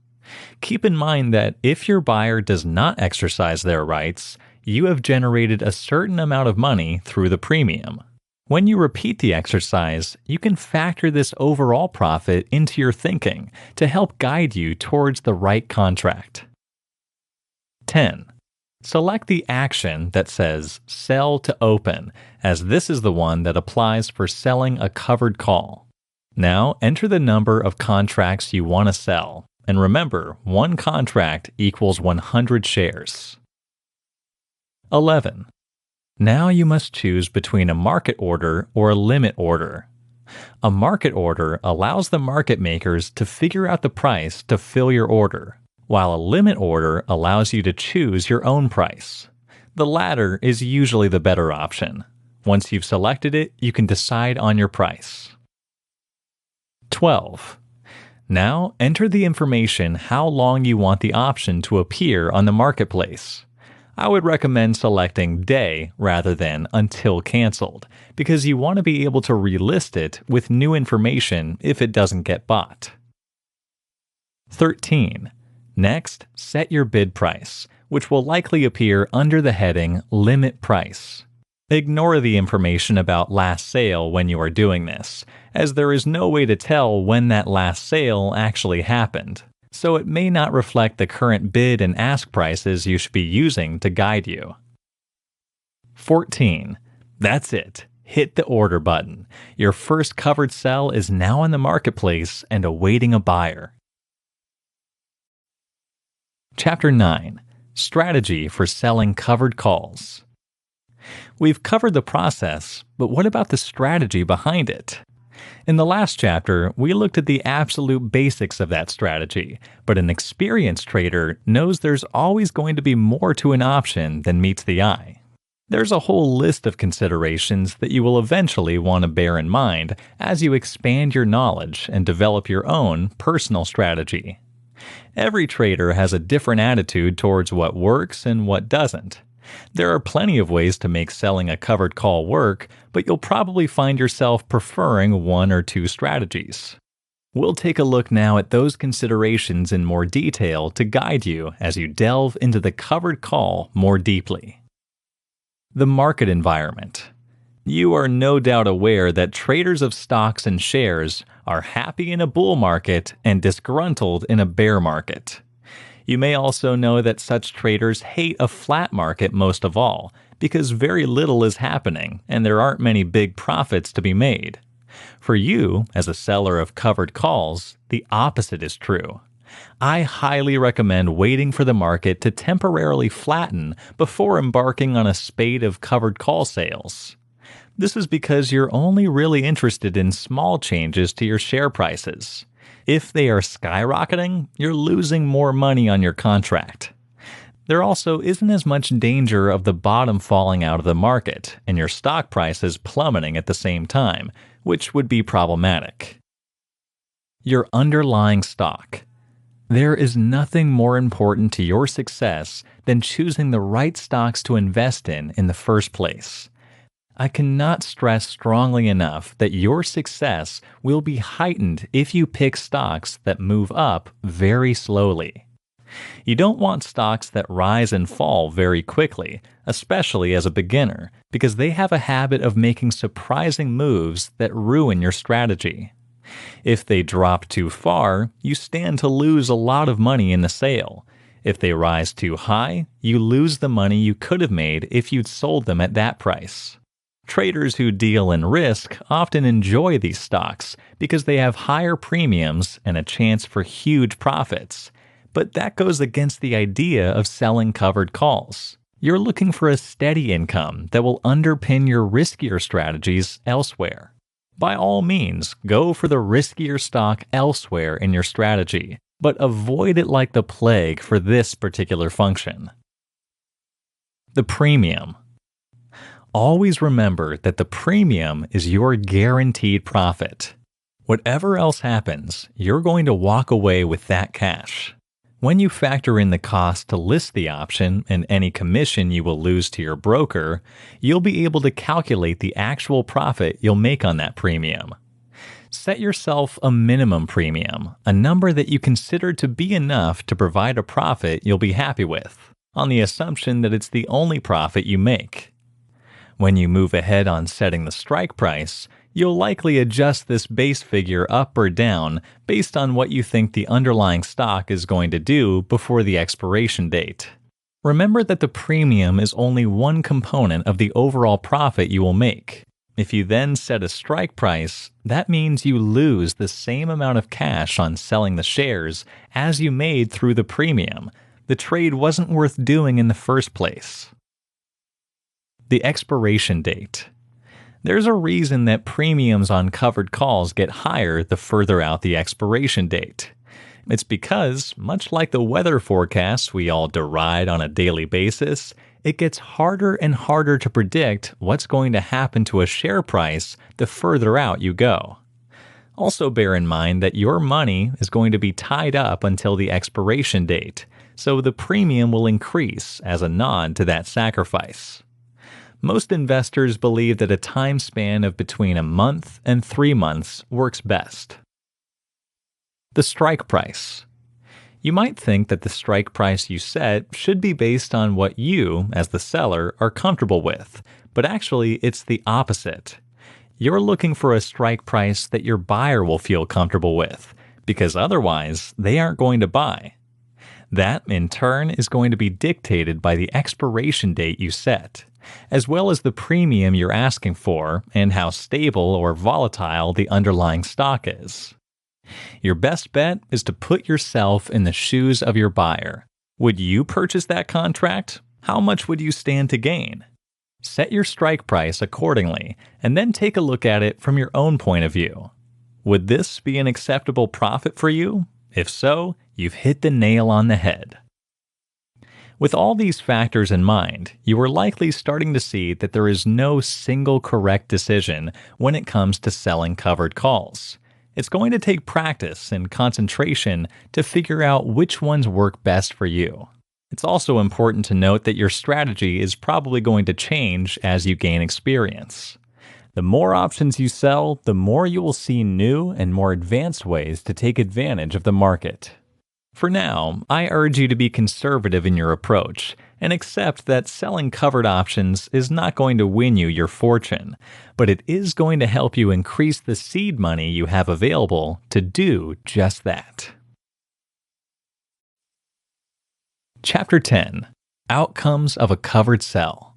Keep in mind that if your buyer does not exercise their rights, you have generated a certain amount of money through the premium. When you repeat the exercise, you can factor this overall profit into your thinking to help guide you towards the right contract. 10. Select the action that says Sell to Open, as this is the one that applies for selling a covered call. Now enter the number of contracts you want to sell. And remember, one contract equals 100 shares. 11. Now you must choose between a market order or a limit order. A market order allows the market makers to figure out the price to fill your order, while a limit order allows you to choose your own price. The latter is usually the better option. Once you've selected it, you can decide on your price. 12. Now, enter the information how long you want the option to appear on the marketplace. I would recommend selecting day rather than until canceled, because you want to be able to relist it with new information if it doesn't get bought. 13. Next, set your bid price, which will likely appear under the heading Limit Price. Ignore the information about last sale when you are doing this, as there is no way to tell when that last sale actually happened, so it may not reflect the current bid and ask prices you should be using to guide you. 14. That's it. Hit the order button. Your first covered sell is now on the marketplace and awaiting a buyer. Chapter 9. Strategy for Selling Covered Calls. We've covered the process, but what about the strategy behind it? In the last chapter, we looked at the absolute basics of that strategy, but an experienced trader knows there's always going to be more to an option than meets the eye. There's a whole list of considerations that you will eventually want to bear in mind as you expand your knowledge and develop your own personal strategy. Every trader has a different attitude towards what works and what doesn't. There are plenty of ways to make selling a covered call work, but you'll probably find yourself preferring one or two strategies. We'll take a look now at those considerations in more detail to guide you as you delve into the covered call more deeply. The market environment. You are no doubt aware that traders of stocks and shares are happy in a bull market and disgruntled in a bear market. You may also know that such traders hate a flat market most of all, because very little is happening and there aren't many big profits to be made. For you, as a seller of covered calls, the opposite is true. I highly recommend waiting for the market to temporarily flatten before embarking on a spate of covered call sales. This is because you're only really interested in small changes to your share prices. If they are skyrocketing, you're losing more money on your contract. There also isn't as much danger of the bottom falling out of the market and your stock prices plummeting at the same time, which would be problematic. Your underlying stock. There is nothing more important to your success than choosing the right stocks to invest in the first place. I cannot stress strongly enough that your success will be heightened if you pick stocks that move up very slowly. You don't want stocks that rise and fall very quickly, especially as a beginner, because they have a habit of making surprising moves that ruin your strategy. If they drop too far, you stand to lose a lot of money in the sale. If they rise too high, you lose the money you could have made if you'd sold them at that price. Traders who deal in risk often enjoy these stocks because they have higher premiums and a chance for huge profits. But that goes against the idea of selling covered calls. You're looking for a steady income that will underpin your riskier strategies elsewhere. By all means, go for the riskier stock elsewhere in your strategy, but avoid it like the plague for this particular function. The premium. Always remember that the premium is your guaranteed profit. Whatever else happens, you're going to walk away with that cash. When you factor in the cost to list the option and any commission you will lose to your broker, you'll be able to calculate the actual profit you'll make on that premium. Set yourself a minimum premium, a number that you consider to be enough to provide a profit you'll be happy with, on the assumption that it's the only profit you make. When you move ahead on setting the strike price, you'll likely adjust this base figure up or down based on what you think the underlying stock is going to do before the expiration date. Remember that the premium is only one component of the overall profit you will make. If you then set a strike price, that means you lose the same amount of cash on selling the shares as you made through the premium. The trade wasn't worth doing in the first place. The expiration date. There's a reason that premiums on covered calls get higher the further out the expiration date. It's because, much like the weather forecasts we all deride on a daily basis, it gets harder and harder to predict what's going to happen to a share price the further out you go. Also bear in mind that your money is going to be tied up until the expiration date, so the premium will increase as a nod to that sacrifice. Most investors believe that a time span of between a month and 3 months works best. The strike price. You might think that the strike price you set should be based on what you, as the seller, are comfortable with, but actually it's the opposite. You're looking for a strike price that your buyer will feel comfortable with, because otherwise they aren't going to buy. That, in turn, is going to be dictated by the expiration date you set, as well as the premium you're asking for and how stable or volatile the underlying stock is. Your best bet is to put yourself in the shoes of your buyer. Would you purchase that contract? How much would you stand to gain? Set your strike price accordingly, and then take a look at it from your own point of view. Would this be an acceptable profit for you? If so, you've hit the nail on the head. With all these factors in mind, you are likely starting to see that there is no single correct decision when it comes to selling covered calls. It's going to take practice and concentration to figure out which ones work best for you. It's also important to note that your strategy is probably going to change as you gain experience. The more options you sell, the more you will see new and more advanced ways to take advantage of the market. For now, I urge you to be conservative in your approach and accept that selling covered options is not going to win you your fortune, but it is going to help you increase the seed money you have available to do just that. Chapter 10. Outcomes of a Covered Sell.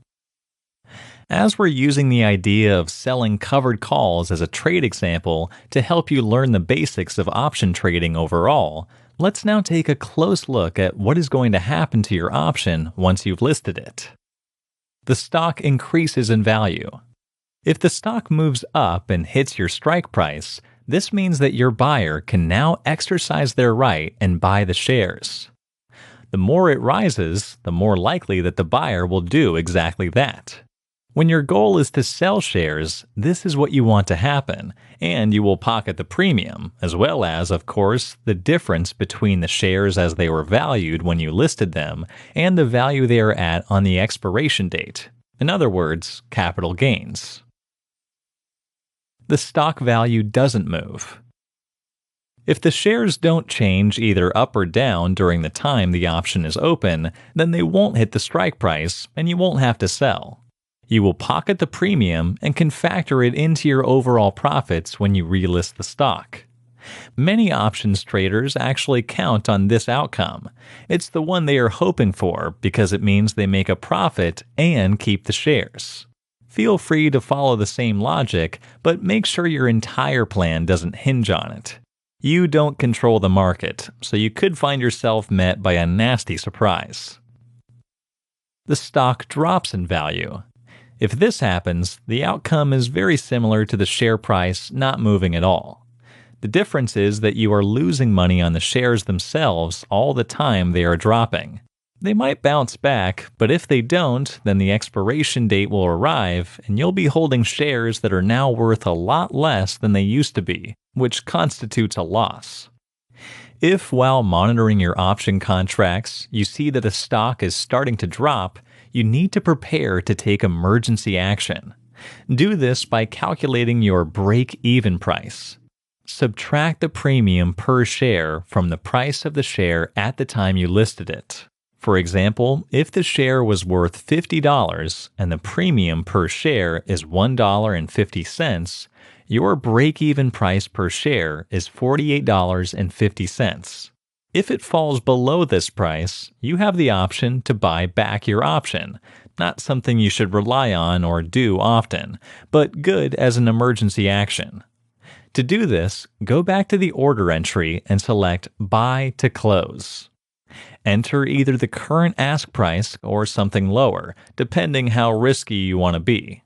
As we're using the idea of selling covered calls as a trade example to help you learn the basics of option trading overall, let's now take a close look at what is going to happen to your option once you've listed it. The stock increases in value. If the stock moves up and hits your strike price, this means that your buyer can now exercise their right and buy the shares. The more it rises, the more likely that the buyer will do exactly that. When your goal is to sell shares, this is what you want to happen, and you will pocket the premium, as well as, of course, the difference between the shares as they were valued when you listed them and the value they are at on the expiration date. In other words, capital gains. The stock value doesn't move. If the shares don't change either up or down during the time the option is open, then they won't hit the strike price and you won't have to sell. You will pocket the premium and can factor it into your overall profits when you relist the stock. Many options traders actually count on this outcome. It's the one they are hoping for because it means they make a profit and keep the shares. Feel free to follow the same logic, but make sure your entire plan doesn't hinge on it. You don't control the market, so you could find yourself met by a nasty surprise. The stock drops in value. If this happens, the outcome is very similar to the share price not moving at all. The difference is that you are losing money on the shares themselves all the time they are dropping. They might bounce back, but if they don't, then the expiration date will arrive and you'll be holding shares that are now worth a lot less than they used to be, which constitutes a loss. If, while monitoring your option contracts, you see that a stock is starting to drop, you need to prepare to take emergency action. Do this by calculating your break-even price. Subtract the premium per share from the price of the share at the time you listed it. For example, if the share was worth $50 and the premium per share is $1.50, your break-even price per share is $48.50. If it falls below this price, you have the option to buy back your option, not something you should rely on or do often, but good as an emergency action. To do this, go back to the order entry and select Buy to Close. Enter either the current ask price or something lower, depending how risky you want to be.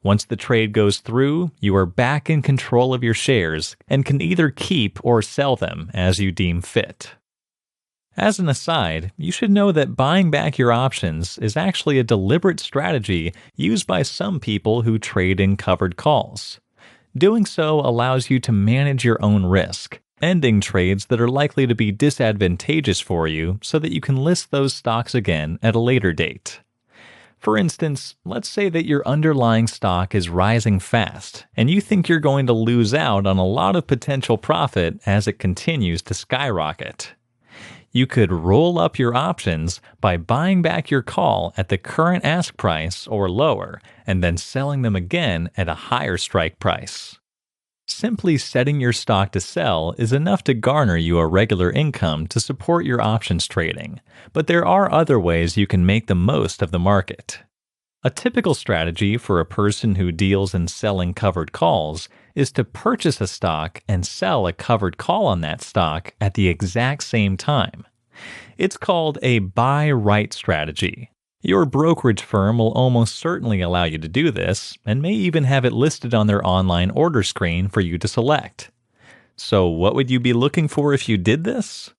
Once the trade goes through, you are back in control of your shares and can either keep or sell them as you deem fit. As an aside, you should know that buying back your options is actually a deliberate strategy used by some people who trade in covered calls. Doing so allows you to manage your own risk, ending trades that are likely to be disadvantageous for you so that you can list those stocks again at a later date. For instance, let's say that your underlying stock is rising fast and you think you're going to lose out on a lot of potential profit as it continues to skyrocket. You could roll up your options by buying back your call at the current ask price or lower and then selling them again at a higher strike price. Simply setting your stock to sell is enough to garner you a regular income to support your options trading, but there are other ways you can make the most of the market. A typical strategy for a person who deals in selling covered calls is to purchase a stock and sell a covered call on that stock at the exact same time. It's called a buy right strategy. Your brokerage firm will almost certainly allow you to do this, and may even have it listed on their online order screen for you to select. So what would you be looking for if you did this?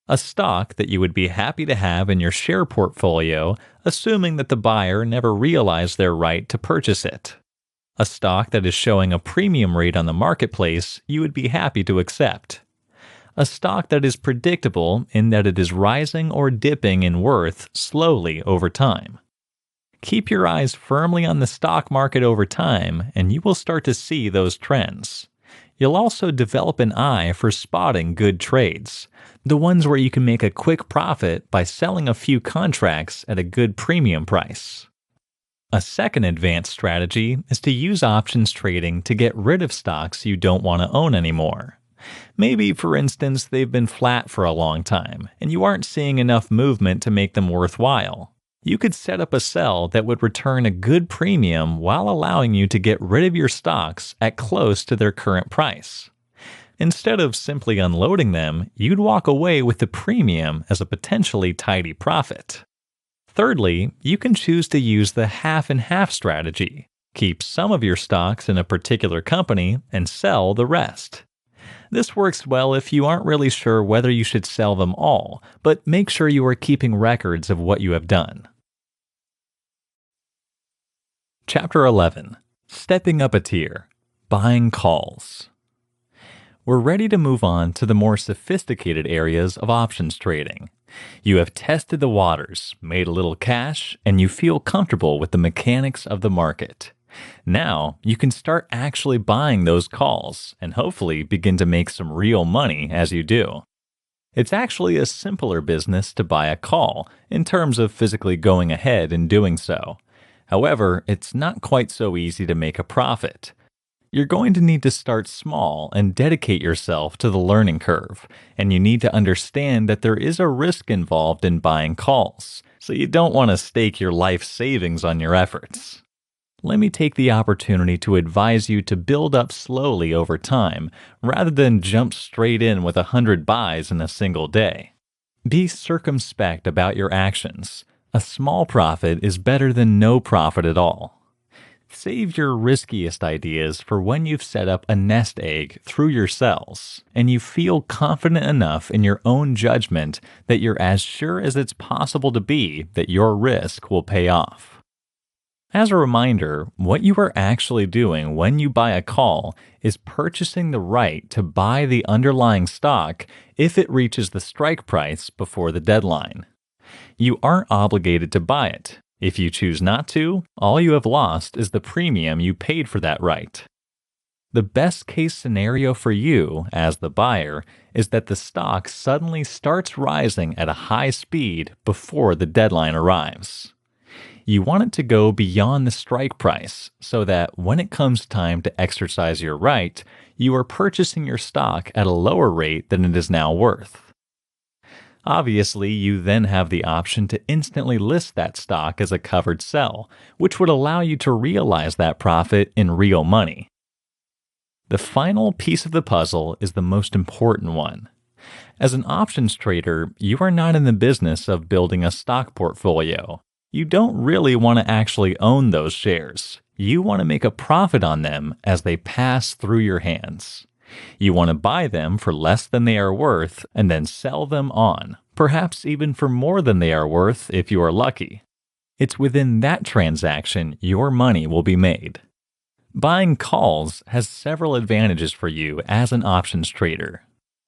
A stock that you would be happy to have in your share portfolio, assuming that the buyer never realized their right to purchase it. A stock that is showing a premium rate on the marketplace you would be happy to accept. A stock that is predictable in that it is rising or dipping in worth slowly over time. Keep your eyes firmly on the stock market over time, and you will start to see those trends. You'll also develop an eye for spotting good trades, the ones where you can make a quick profit by selling a few contracts at a good premium price. A second advanced strategy is to use options trading to get rid of stocks you don't want to own anymore. Maybe, for instance, they've been flat for a long time, and you aren't seeing enough movement to make them worthwhile. You could set up a sell that would return a good premium while allowing you to get rid of your stocks at close to their current price. Instead of simply unloading them, you'd walk away with the premium as a potentially tidy profit. Thirdly, you can choose to use the half and half strategy. Keep some of your stocks in a particular company and sell the rest. This works well if you aren't really sure whether you should sell them all, but make sure you are keeping records of what you have done. Chapter 11. Stepping up a tier. Buying calls. We're ready to move on to the more sophisticated areas of options trading. You have tested the waters, made a little cash, and you feel comfortable with the mechanics of the market. Now, you can start actually buying those calls and hopefully begin to make some real money as you do. It's actually a simpler business to buy a call in terms of physically going ahead and doing so. However, it's not quite so easy to make a profit. You're going to need to start small and dedicate yourself to the learning curve, and you need to understand that there is a risk involved in buying calls, so you don't want to stake your life savings on your efforts. Let me take the opportunity to advise you to build up slowly over time, rather than jump straight in with 100 buys in a single day. Be circumspect about your actions. A small profit is better than no profit at all. Save your riskiest ideas for when you've set up a nest egg through your cells and you feel confident enough in your own judgment that you're as sure as it's possible to be that your risk will pay off. As a reminder, what you are actually doing when you buy a call is purchasing the right to buy the underlying stock if it reaches the strike price before the deadline. You aren't obligated to buy it. If you choose not to, all you have lost is the premium you paid for that right. The best case scenario for you, as the buyer, is that the stock suddenly starts rising at a high speed before the deadline arrives. You want it to go beyond the strike price so that when it comes time to exercise your right, you are purchasing your stock at a lower rate than it is now worth. Obviously, you then have the option to instantly list that stock as a covered sell, which would allow you to realize that profit in real money. The final piece of the puzzle is the most important one. As an options trader, you are not in the business of building a stock portfolio. You don't really want to actually own those shares. You want to make a profit on them as they pass through your hands. You want to buy them for less than they are worth and then sell them on, perhaps even for more than they are worth if you are lucky. It's within that transaction your money will be made. Buying calls has several advantages for you as an options trader.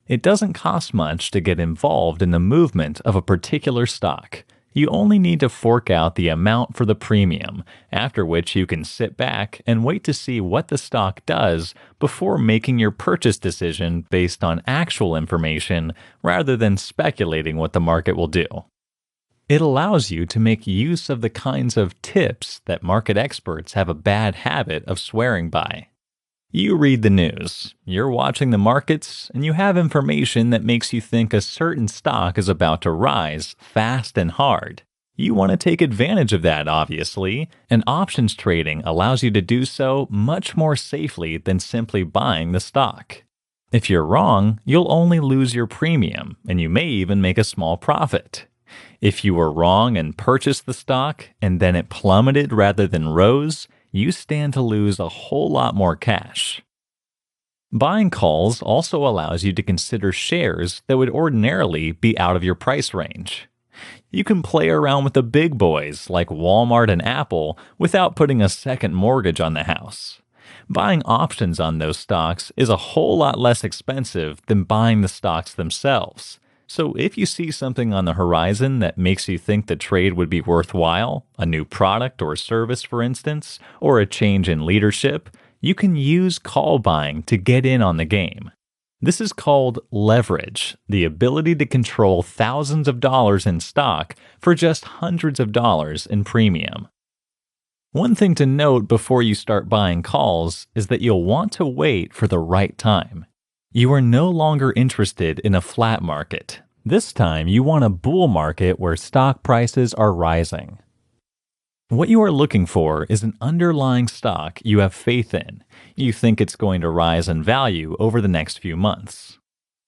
It doesn't cost much to get involved in the movement of a particular stock. You only need to fork out the amount for the premium, after which you can sit back and wait to see what the stock does before making your purchase decision based on actual information rather than speculating what the market will do. It allows you to make use of the kinds of tips that market experts have a bad habit of swearing by. You read the news, you're watching the markets, and you have information that makes you think a certain stock is about to rise fast and hard. You want to take advantage of that, obviously, and options trading allows you to do so much more safely than simply buying the stock. If you're wrong, you'll only lose your premium, and you may even make a small profit. If you were wrong and purchased the stock, and then it plummeted rather than rose, you stand to lose a whole lot more cash. Buying calls also allows you to consider shares that would ordinarily be out of your price range. You can play around with the big boys like Walmart and Apple without putting a second mortgage on the house. Buying options on those stocks is a whole lot less expensive than buying the stocks themselves. So if you see something on the horizon that makes you think the trade would be worthwhile, a new product or service for instance, or a change in leadership, you can use call buying to get in on the game. This is called leverage, the ability to control thousands of dollars in stock for just hundreds of dollars in premium. One thing to note before you start buying calls is that you'll want to wait for the right time. You are no longer interested in a flat market. This time, you want a bull market where stock prices are rising. What you are looking for is an underlying stock you have faith in. You think it's going to rise in value over the next few months.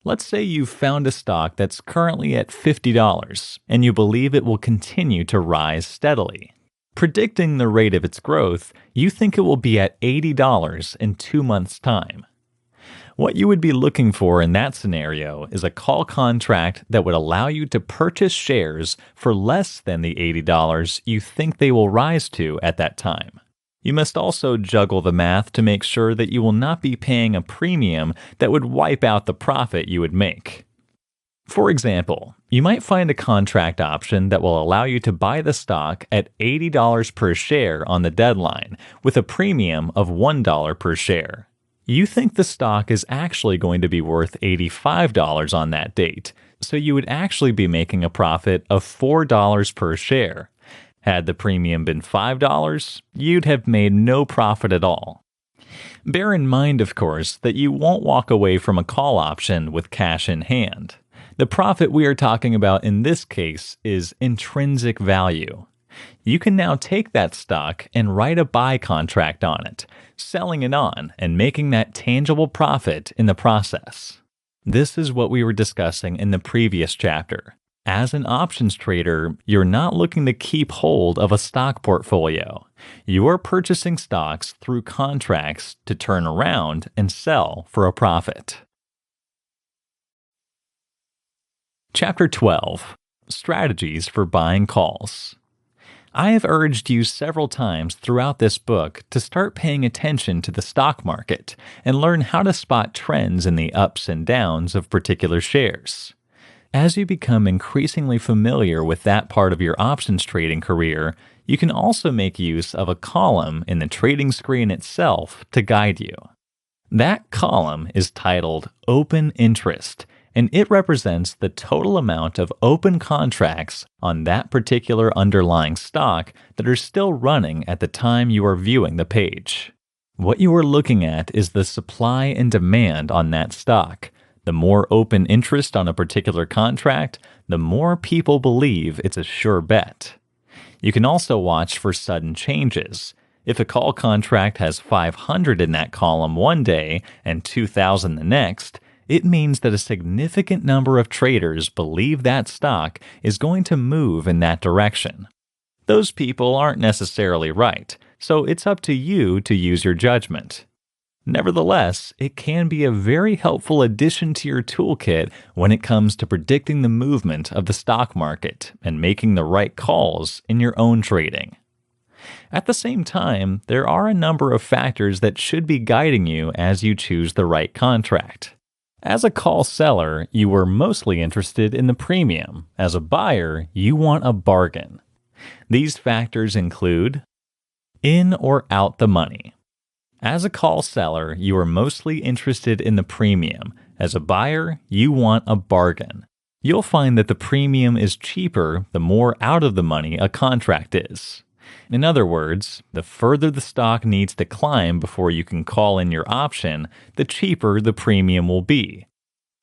Let's say you've found a stock that's currently at $50 and you believe it will continue to rise steadily. Predicting the rate of its growth, you think it will be at $80 in 2 months' time. What you would be looking for in that scenario is a call contract that would allow you to purchase shares for less than the $80 you think they will rise to at that time. You must also juggle the math to make sure that you will not be paying a premium that would wipe out the profit you would make. For example, you might find a contract option that will allow you to buy the stock at $80 per share on the deadline with a premium of $1 per share. You think the stock is actually going to be worth $85 on that date, so you would actually be making a profit of $4 per share. Had the premium been $5, you'd have made no profit at all. Bear in mind, of course, that you won't walk away from a call option with cash in hand. The profit we are talking about in this case is intrinsic value. You can now take that stock and write a buy contract on it, selling it on and making that tangible profit in the process. This is what we were discussing in the previous chapter. As an options trader, you're not looking to keep hold of a stock portfolio. You are purchasing stocks through contracts to turn around and sell for a profit. Chapter 12: Strategies for Buying Calls. I have urged you several times throughout this book to start paying attention to the stock market and learn how to spot trends in the ups and downs of particular shares. As you become increasingly familiar with that part of your options trading career, you can also make use of a column in the trading screen itself to guide you. That column is titled Open Interest, and it represents the total amount of open contracts on that particular underlying stock that are still running at the time you are viewing the page. What you are looking at is the supply and demand on that stock. The more open interest on a particular contract, the more people believe it's a sure bet. You can also watch for sudden changes. If a call contract has 500 in that column one day and 2,000 the next, it means that a significant number of traders believe that stock is going to move in that direction. Those people aren't necessarily right, so it's up to you to use your judgment. Nevertheless, it can be a very helpful addition to your toolkit when it comes to predicting the movement of the stock market and making the right calls in your own trading. At the same time, there are a number of factors that should be guiding you as you choose the right contract. As a call seller, you are mostly interested in the premium. As a buyer, you want a bargain. These factors include in or out the money. As a call seller, you are mostly interested in the premium. As a buyer, you want a bargain. You'll find that the premium is cheaper the more out of the money a contract is. In other words, the further the stock needs to climb before you can call in your option, the cheaper the premium will be.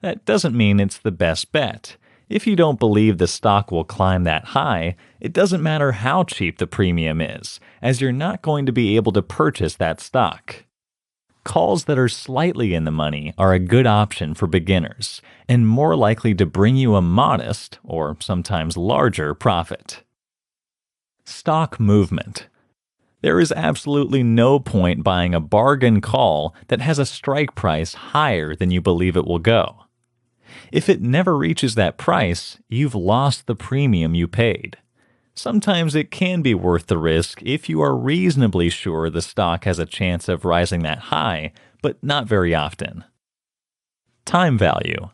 That doesn't mean it's the best bet. If you don't believe the stock will climb that high, it doesn't matter how cheap the premium is, as you're not going to be able to purchase that stock. Calls that are slightly in the money are a good option for beginners, and more likely to bring you a modest, or sometimes larger, profit. Stock movement. There is absolutely no point buying a bargain call that has a strike price higher than you believe it will go. If it never reaches that price, you've lost the premium you paid. Sometimes it can be worth the risk if you are reasonably sure the stock has a chance of rising that high, but not very often. Time value.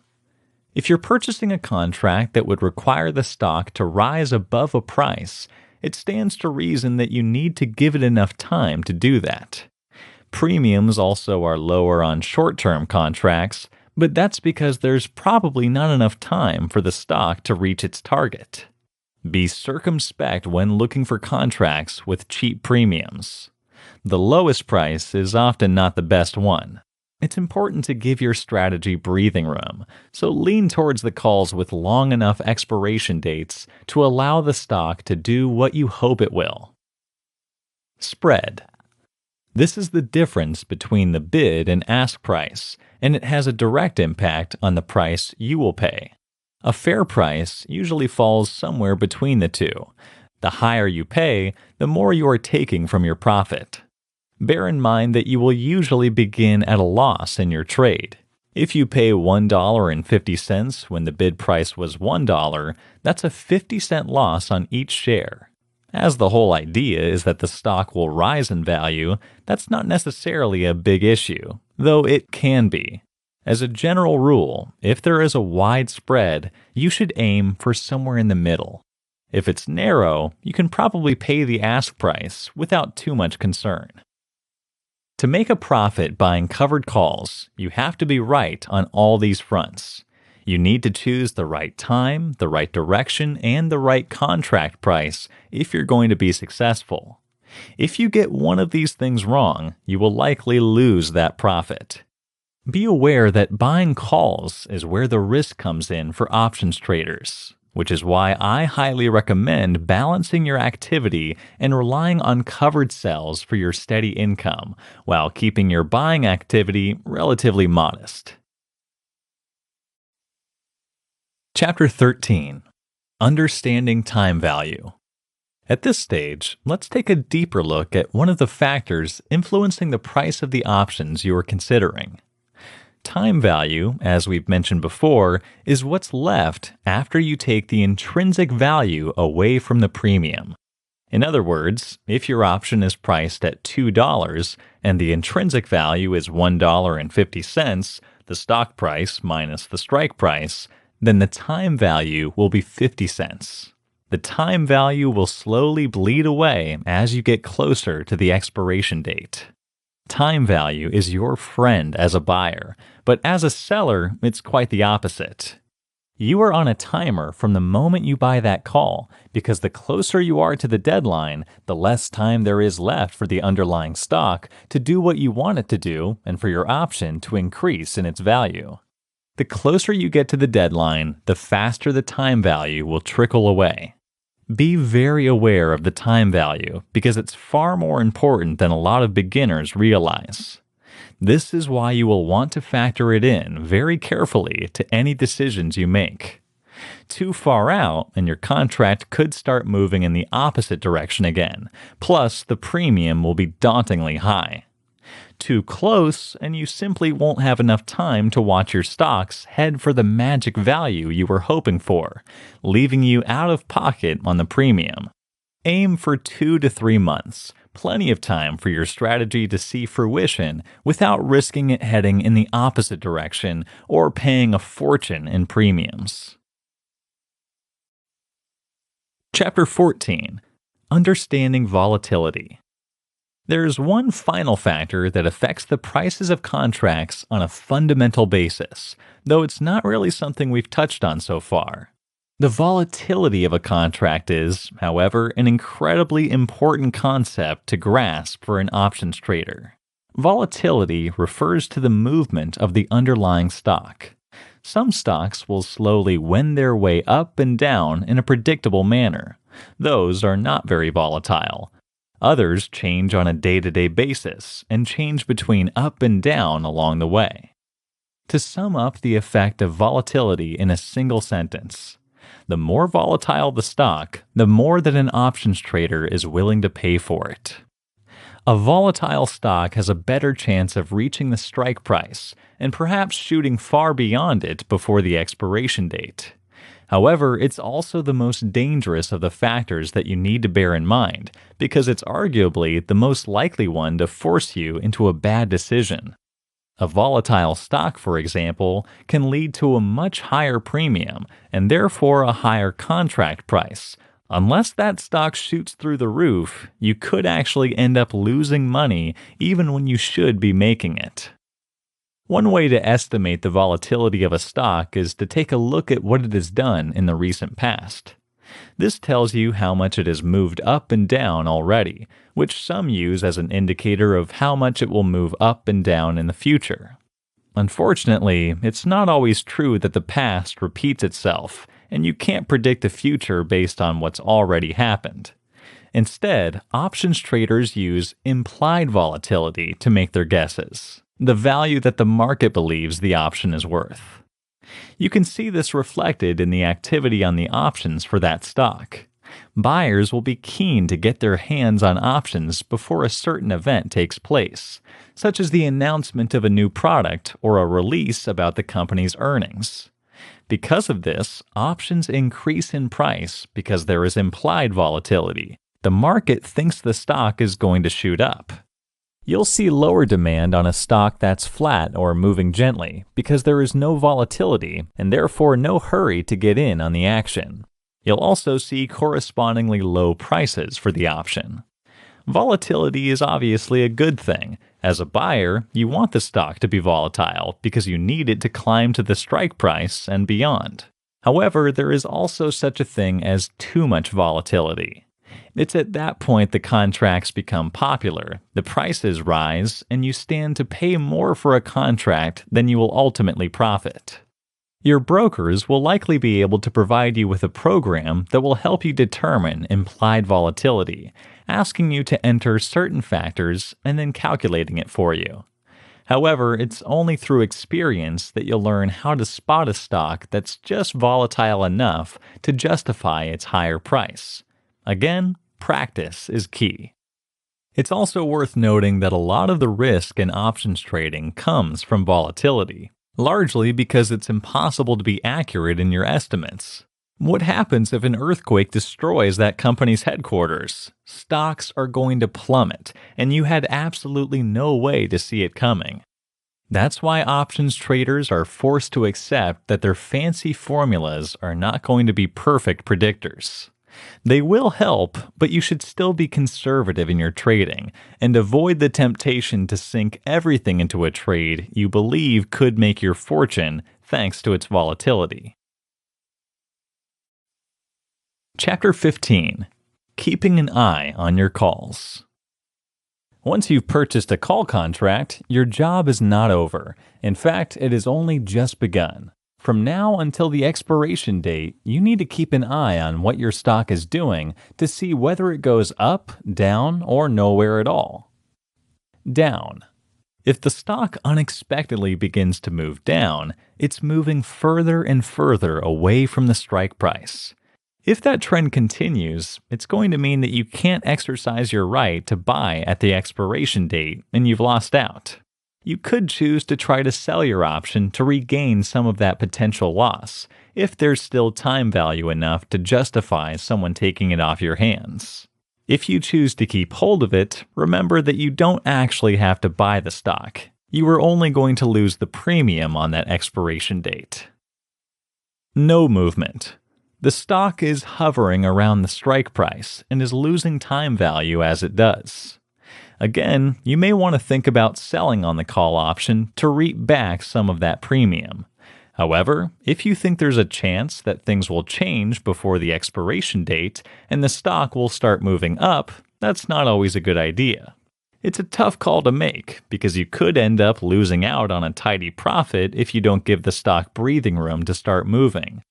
If you're purchasing a contract that would require the stock to rise above a price, it stands to reason that you need to give it enough time to do that. Premiums also are lower on short-term contracts, but that's because there's probably not enough time for the stock to reach its target. Be circumspect when looking for contracts with cheap premiums. The lowest price is often not the best one. It's important to give your strategy breathing room, so lean towards the calls with long enough expiration dates to allow the stock to do what you hope it will. Spread. This is the difference between the bid and ask price, and it has a direct impact on the price you will pay. A fair price usually falls somewhere between the two. The higher you pay, the more you are taking from your profit. Bear in mind that you will usually begin at a loss in your trade. If you pay $1.50 when the bid price was $1, that's a 50-cent loss on each share. As the whole idea is that the stock will rise in value, that's not necessarily a big issue, though it can be. As a general rule, if there is a wide spread, you should aim for somewhere in the middle. If it's narrow, you can probably pay the ask price without too much concern. To make a profit buying covered calls, you have to be right on all these fronts. You need to choose the right time, the right direction, and the right contract price if you're going to be successful. If you get one of these things wrong, you will likely lose that profit. Be aware that buying calls is where the risk comes in for options traders, which is why I highly recommend balancing your activity and relying on covered sells for your steady income, while keeping your buying activity relatively modest. Chapter 13. Understanding time value. At this stage, let's take a deeper look at one of the factors influencing the price of the options you are considering. Time value, as we've mentioned before, is what's left after you take the intrinsic value away from the premium. In other words, if your option is priced at $2 and the intrinsic value is $1.50, the stock price minus the strike price, then the time value will be 50 cents. The time value will slowly bleed away as you get closer to the expiration date. Time value is your friend as a buyer, but as a seller, it's quite the opposite. You are on a timer from the moment you buy that call, because the closer you are to the deadline, the less time there is left for the underlying stock to do what you want it to do and for your option to increase in its value. The closer you get to the deadline, the faster the time value will trickle away. Be very aware of the time value because it's far more important than a lot of beginners realize. This is why you will want to factor it in very carefully to any decisions you make. Too far out, and your contract could start moving in the opposite direction again, plus the premium will be dauntingly high. Too close, and you simply won't have enough time to watch your stocks head for the magic value you were hoping for, leaving you out of pocket on the premium. Aim for 2 to 3 months, plenty of time for your strategy to see fruition without risking it heading in the opposite direction or paying a fortune in premiums. Chapter 14. Understanding Volatility. There's one final factor that affects the prices of contracts on a fundamental basis, though it's not really something we've touched on so far. The volatility of a contract is, however, an incredibly important concept to grasp for an options trader. Volatility refers to the movement of the underlying stock. Some stocks will slowly wend their way up and down in a predictable manner. Those are not very volatile. Others change on a day-to-day basis and change between up and down along the way. To sum up the effect of volatility in a single sentence, the more volatile the stock, the more that an options trader is willing to pay for it. A volatile stock has a better chance of reaching the strike price and perhaps shooting far beyond it before the expiration date. However, it's also the most dangerous of the factors that you need to bear in mind because it's arguably the most likely one to force you into a bad decision. A volatile stock, for example, can lead to a much higher premium and therefore a higher contract price. Unless that stock shoots through the roof, you could actually end up losing money even when you should be making it. One way to estimate the volatility of a stock is to take a look at what it has done in the recent past. This tells you how much it has moved up and down already, which some use as an indicator of how much it will move up and down in the future. Unfortunately, it's not always true that the past repeats itself, and you can't predict the future based on what's already happened. Instead, options traders use implied volatility to make their guesses, the value that the market believes the option is worth. You can see this reflected in the activity on the options for that stock. Buyers will be keen to get their hands on options before a certain event takes place, such as the announcement of a new product or a release about the company's earnings. Because of this, options increase in price because there is implied volatility. The market thinks the stock is going to shoot up. You'll see lower demand on a stock that's flat or moving gently because there is no volatility and therefore no hurry to get in on the action. You'll also see correspondingly low prices for the option. Volatility is obviously a good thing. As a buyer, you want the stock to be volatile because you need it to climb to the strike price and beyond. However, there is also such a thing as too much volatility. It's at that point the contracts become popular, the prices rise, and you stand to pay more for a contract than you will ultimately profit. Your brokers will likely be able to provide you with a program that will help you determine implied volatility, asking you to enter certain factors and then calculating it for you. However, it's only through experience that you'll learn how to spot a stock that's just volatile enough to justify its higher price. Again, practice is key. It's also worth noting that a lot of the risk in options trading comes from volatility, largely because it's impossible to be accurate in your estimates. What happens if an earthquake destroys that company's headquarters? Stocks are going to plummet, and you had absolutely no way to see it coming. That's why options traders are forced to accept that their fancy formulas are not going to be perfect predictors. They will help, but you should still be conservative in your trading and avoid the temptation to sink everything into a trade you believe could make your fortune thanks to its volatility. Chapter 15. Keeping an eye on your calls. Once you've purchased a call contract, your job is not over. In fact, it has only just begun. From now until the expiration date, you need to keep an eye on what your stock is doing to see whether it goes up, down, or nowhere at all. Down. If the stock unexpectedly begins to move down, it's moving further and further away from the strike price. If that trend continues, it's going to mean that you can't exercise your right to buy at the expiration date and you've lost out. You could choose to try to sell your option to regain some of that potential loss, if there's still time value enough to justify someone taking it off your hands. If you choose to keep hold of it, remember that you don't actually have to buy the stock. You are only going to lose the premium on that expiration date. No movement. The stock is hovering around the strike price and is losing time value as it does. Again, you may want to think about selling on the call option to reap back some of that premium. However, if you think there's a chance that things will change before the expiration date and the stock will start moving up, that's not always a good idea. It's a tough call to make because you could end up losing out on a tidy profit if you don't give the stock breathing room to start moving.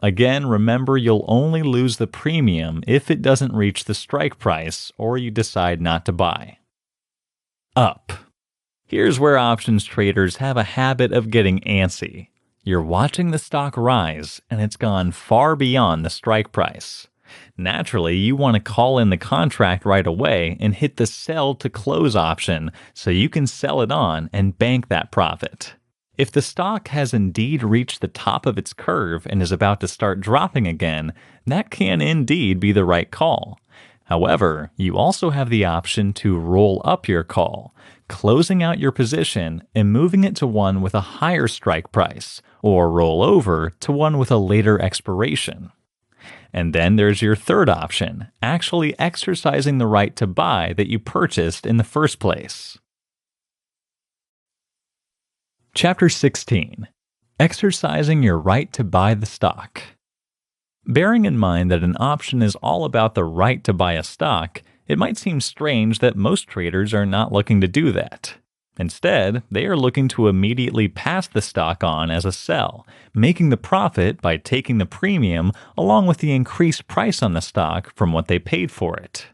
Again, remember you'll only lose the premium if it doesn't reach the strike price or you decide not to buy. Up. Here's where options traders have a habit of getting antsy. You're watching the stock rise and it's gone far beyond the strike price. Naturally, you want to call in the contract right away and hit the sell to close option so you can sell it on and bank that profit. If the stock has indeed reached the top of its curve and is about to start dropping again, that can indeed be the right call. However, you also have the option to roll up your call, closing out your position and moving it to one with a higher strike price, or roll over to one with a later expiration. And then there's your third option, actually exercising the right to buy that you purchased in the first place. Chapter 16. Exercising your right to buy the stock. Bearing in mind that an option is all about the right to buy a stock, it might seem strange that most traders are not looking to do that. Instead, they are looking to immediately pass the stock on as a sell, making the profit by taking the premium along with the increased price on the stock from what they paid for it.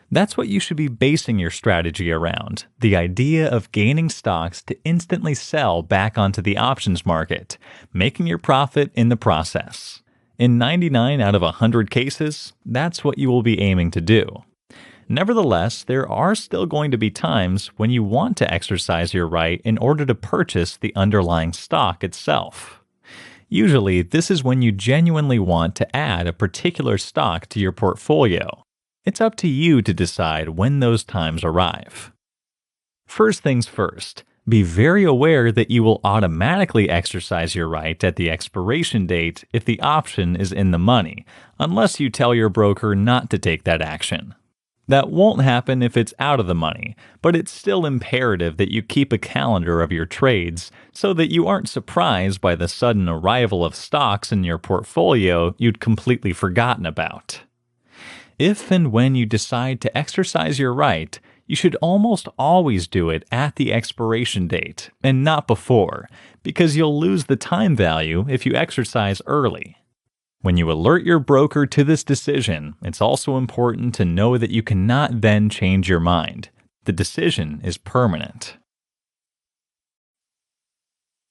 That's what you should be basing your strategy around, the idea of gaining stocks to instantly sell back onto the options market, making your profit in the process. In 99 out of 100 cases, that's what you will be aiming to do. Nevertheless, there are still going to be times when you want to exercise your right in order to purchase the underlying stock itself. Usually, this is when you genuinely want to add a particular stock to your portfolio. It's up to you to decide when those times arrive. First things first, be very aware that you will automatically exercise your right at the expiration date if the option is in the money, unless you tell your broker not to take that action. That won't happen if it's out of the money, but it's still imperative that you keep a calendar of your trades so that you aren't surprised by the sudden arrival of stocks in your portfolio you'd completely forgotten about. If and when you decide to exercise your right, you should almost always do it at the expiration date and not before, because you'll lose the time value if you exercise early. When you alert your broker to this decision, it's also important to know that you cannot then change your mind. The decision is permanent.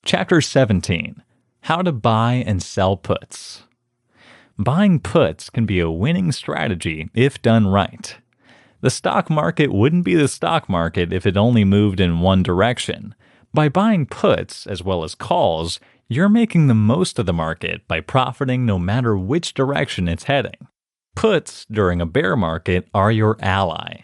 Chapter 17. How to Buy and Sell Puts. Buying puts can be a winning strategy if done right. The stock market wouldn't be the stock market if it only moved in one direction. By buying puts as well as calls, you're making the most of the market by profiting no matter which direction it's heading. Puts during a bear market are your ally.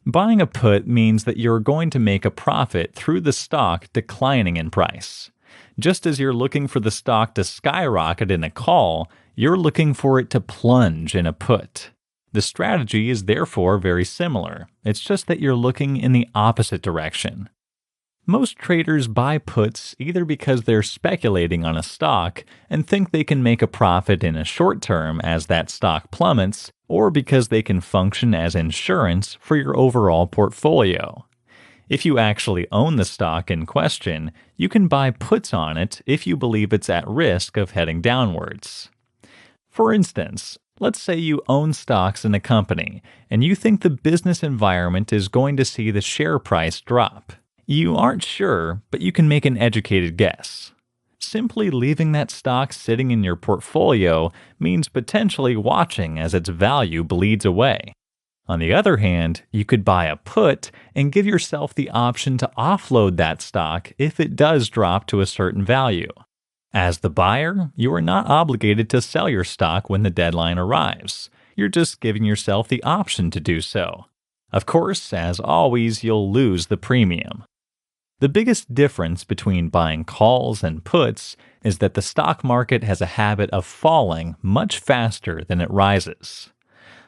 Buying a put means that you're going to make a profit through the stock declining in price. Just as you're looking for the stock to skyrocket in a call, you're looking for it to plunge in a put. The strategy is therefore very similar. It's just that you're looking in the opposite direction. Most traders buy puts either because they're speculating on a stock and think they can make a profit in a short term as that stock plummets, or because they can function as insurance for your overall portfolio. If you actually own the stock in question, you can buy puts on it if you believe it's at risk of heading downwards. For instance, let's say you own stocks in a company and you think the business environment is going to see the share price drop. You aren't sure, but you can make an educated guess. Simply leaving that stock sitting in your portfolio means potentially watching as its value bleeds away. On the other hand, you could buy a put and give yourself the option to offload that stock if it does drop to a certain value. As the buyer, you are not obligated to sell your stock when the deadline arrives. You're just giving yourself the option to do so. Of course, as always, you'll lose the premium. The biggest difference between buying calls and puts is that the stock market has a habit of falling much faster than it rises.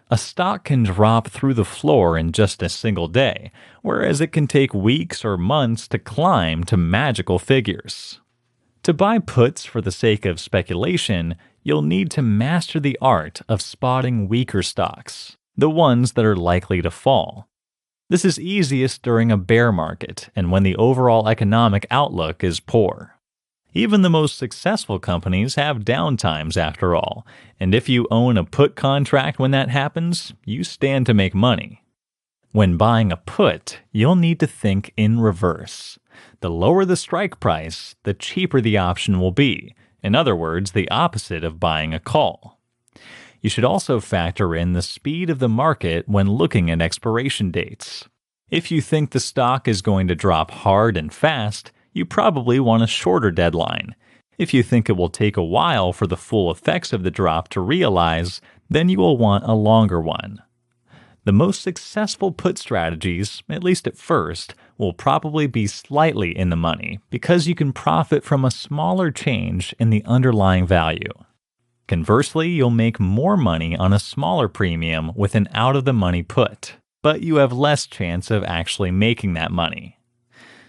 A stock can drop through the floor in just a single day, whereas it can take weeks or months to climb to magical figures. To buy puts for the sake of speculation, you'll need to master the art of spotting weaker stocks, the ones that are likely to fall. This is easiest during a bear market and when the overall economic outlook is poor. Even the most successful companies have downtimes after all, and if you own a put contract when that happens, you stand to make money. When buying a put, you'll need to think in reverse. The lower the strike price, the cheaper the option will be. In other words, the opposite of buying a call. You should also factor in the speed of the market when looking at expiration dates. If you think the stock is going to drop hard and fast, you probably want a shorter deadline. If you think it will take a while for the full effects of the drop to realize, then you will want a longer one. The most successful put strategies, at least at first, will probably be slightly in the money because you can profit from a smaller change in the underlying value. Conversely, you'll make more money on a smaller premium with an out-of-the-money put, but you have less chance of actually making that money.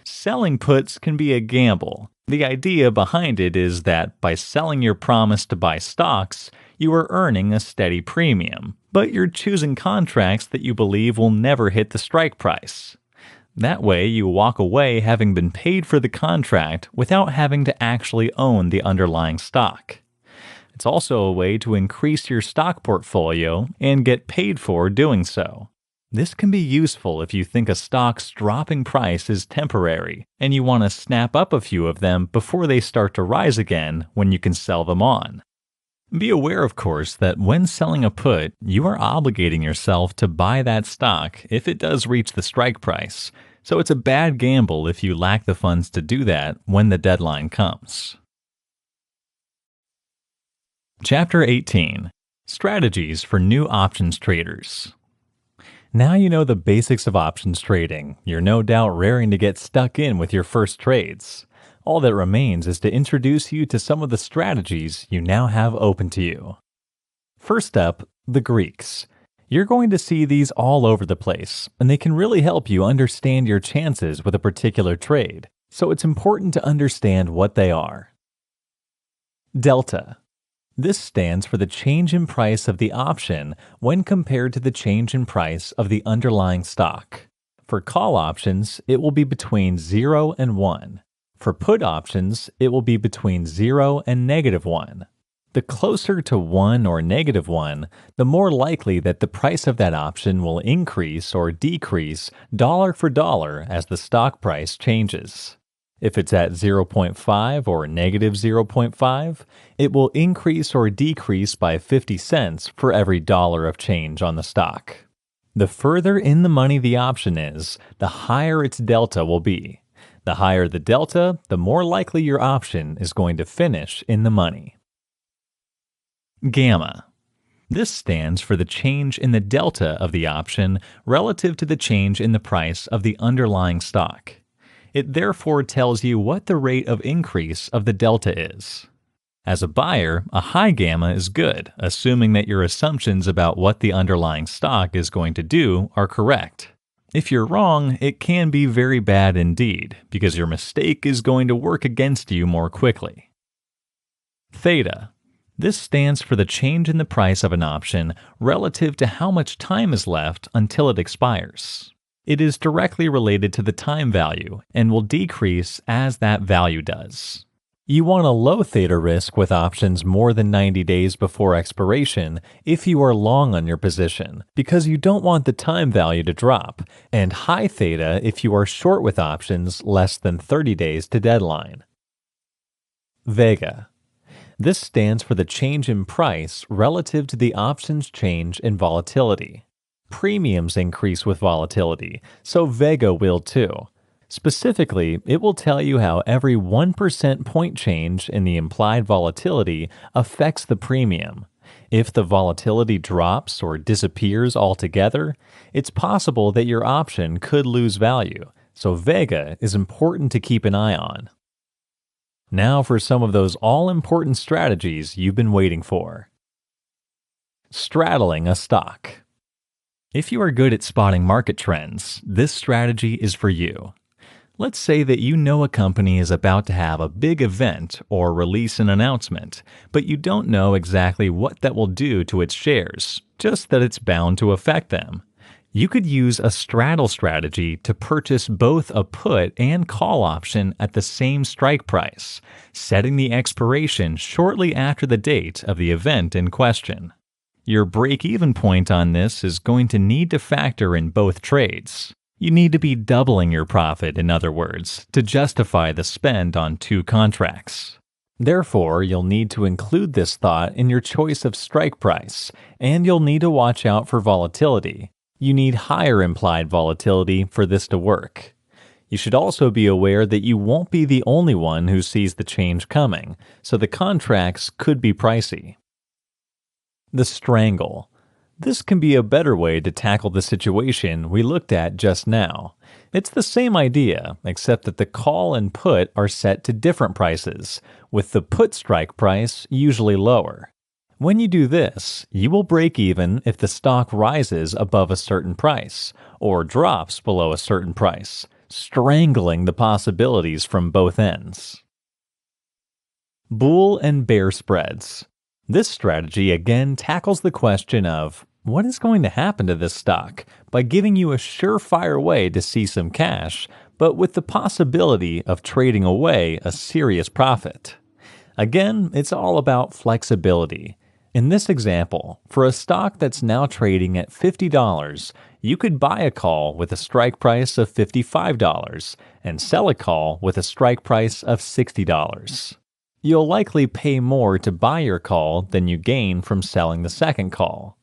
Selling puts can be a gamble. The idea behind it is that by selling your promise to buy stocks, you are earning a steady premium, but you're choosing contracts that you believe will never hit the strike price. That way, you walk away having been paid for the contract without having to actually own the underlying stock. It's also a way to increase your stock portfolio and get paid for doing so. This can be useful if you think a stock's dropping price is temporary and you want to snap up a few of them before they start to rise again when you can sell them on. Be aware, of course, that when selling a put, you are obligating yourself to buy that stock if it does reach the strike price, so it's a bad gamble if you lack the funds to do that when the deadline comes. Chapter 18. Strategies for New Options Traders. Now you know the basics of options trading. You're no doubt raring to get stuck in with your first trades. All that remains is to introduce you to some of the strategies you now have open to you. First up, the Greeks. You're going to see these all over the place, and they can really help you understand your chances with a particular trade, so it's important to understand what they are. Delta. This stands for the change in price of the option when compared to the change in price of the underlying stock. For call options, it will be between 0 and 1. For put options, it will be between 0 and -1. The closer to 1 or -1, the more likely that the price of that option will increase or decrease dollar for dollar as the stock price changes. If it's at zero point 0.5 or negative zero point 0.5, it will increase or decrease by 50 cents for every dollar of change on the stock. The further in the money the option is, the higher its delta will be. The higher the delta, the more likely your option is going to finish in the money. Gamma. This stands for the change in the delta of the option relative to the change in the price of the underlying stock. It therefore tells you what the rate of increase of the delta is. As a buyer, a high gamma is good, assuming that your assumptions about what the underlying stock is going to do are correct. If you're wrong, it can be very bad indeed, because your mistake is going to work against you more quickly. Theta. This stands for the change in the price of an option relative to how much time is left until it expires. It is directly related to the time value and will decrease as that value does. You want a low theta risk with options more than 90 days before expiration if you are long on your position, because you don't want the time value to drop, and high theta if you are short with options less than 30 days to deadline. Vega. This stands for the change in price relative to the option's change in volatility. Premiums increase with volatility, so Vega will too. Specifically, it will tell you how every 1% point change in the implied volatility affects the premium. If the volatility drops or disappears altogether, it's possible that your option could lose value, so Vega is important to keep an eye on. Now for some of those all-important strategies you've been waiting for. Straddling a stock. If you are good at spotting market trends, this strategy is for you. Let's say that you know a company is about to have a big event or release an announcement, but you don't know exactly what that will do to its shares, just that it's bound to affect them. You could use a straddle strategy to purchase both a put and call option at the same strike price, setting the expiration shortly after the date of the event in question. Your break-even point on this is going to need to factor in both trades. You need to be doubling your profit, in other words, to justify the spend on two contracts. Therefore, you'll need to include this thought in your choice of strike price, and you'll need to watch out for volatility. You need higher implied volatility for this to work. You should also be aware that you won't be the only one who sees the change coming, so the contracts could be pricey. The strangle. This can be a better way to tackle the situation we looked at just now. It's the same idea, except that the call and put are set to different prices, with the put strike price usually lower. When you do this, you will break even if the stock rises above a certain price, or drops below a certain price, strangling the possibilities from both ends. Bull and bear spreads. This strategy again tackles the question of what is going to happen to this stock by giving you a surefire way to see some cash, but with the possibility of trading away a serious profit. Again, it's all about flexibility. In this example, for a stock that's now trading at $50, you could buy a call with a strike price of $55 and sell a call with a strike price of $60. You'll likely pay more to buy your call than you gain from selling the second call.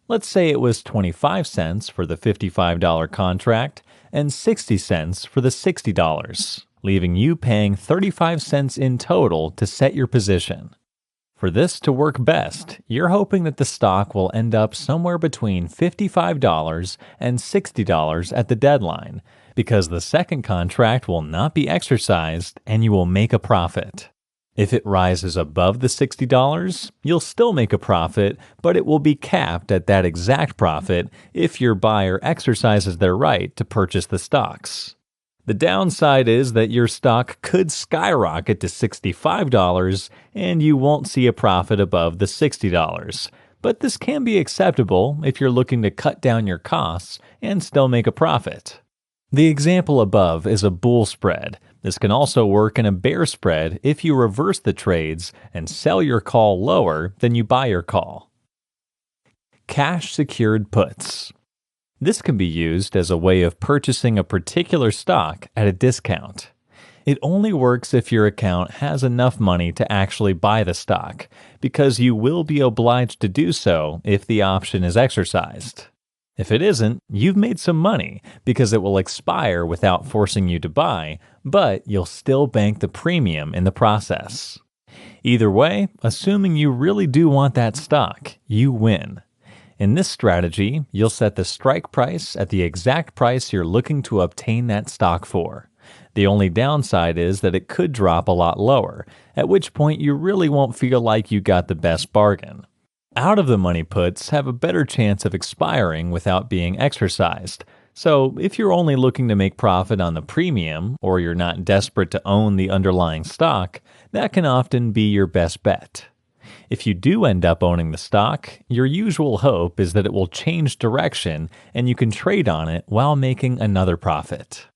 Let's say it was 25 cents for the $55 contract and 60 cents for the $60, leaving you paying 35 cents in total to set your position. For this to work best, you're hoping that the stock will end up somewhere between $55 and $60 at the deadline, because the second contract will not be exercised and you will make a profit. If it rises above the $60, you'll still make a profit, but it will be capped at that exact profit if your buyer exercises their right to purchase the stocks. The downside is that your stock could skyrocket to $65 and you won't see a profit above the $60. But this can be acceptable if you're looking to cut down your costs and still make a profit. The example above is a bull spread. This can also work in a bear spread if you reverse the trades and sell your call lower than you buy your call. Cash secured puts. This can be used as a way of purchasing a particular stock at a discount. It only works if your account has enough money to actually buy the stock, because you will be obliged to do so if the option is exercised. If it isn't, you've made some money because it will expire without forcing you to buy, but you'll still bank the premium in the process. Either way, assuming you really do want that stock, you win. In this strategy, you'll set the strike price at the exact price you're looking to obtain that stock for. The only downside is that it could drop a lot lower, at which point you really won't feel like you got the best bargain. Out-of-the-money puts have a better chance of expiring without being exercised, so if you're only looking to make profit on the premium or you're not desperate to own the underlying stock, that can often be your best bet. If you do end up owning the stock, your usual hope is that it will change direction and you can trade on it while making another profit.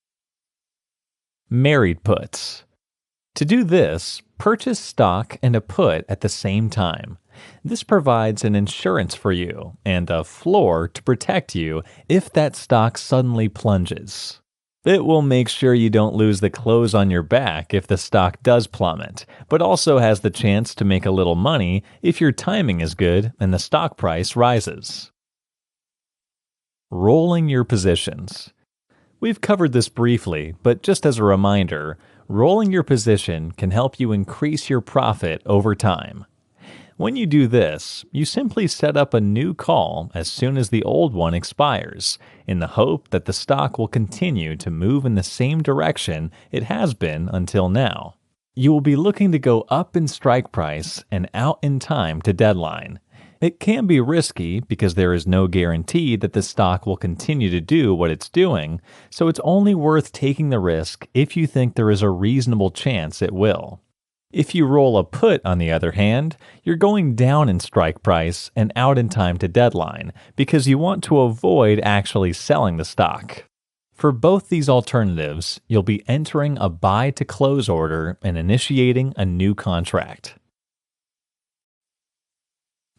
Married puts. To do this, purchase stock and a put at the same time. This provides an insurance for you and a floor to protect you if that stock suddenly plunges. It will make sure you don't lose the clothes on your back if the stock does plummet, but also has the chance to make a little money if your timing is good and the stock price rises. Rolling your positions. We've covered this briefly, but just as a reminder, rolling your position can help you increase your profit over time. When you do this, you simply set up a new call as soon as the old one expires, in the hope that the stock will continue to move in the same direction it has been until now. You will be looking to go up in strike price and out in time to deadline. It can be risky because there is no guarantee that the stock will continue to do what it's doing, so it's only worth taking the risk if you think there is a reasonable chance it will. If you roll a put, on the other hand, you're going down in strike price and out in time to deadline because you want to avoid actually selling the stock. For both these alternatives, you'll be entering a buy to close order and initiating a new contract.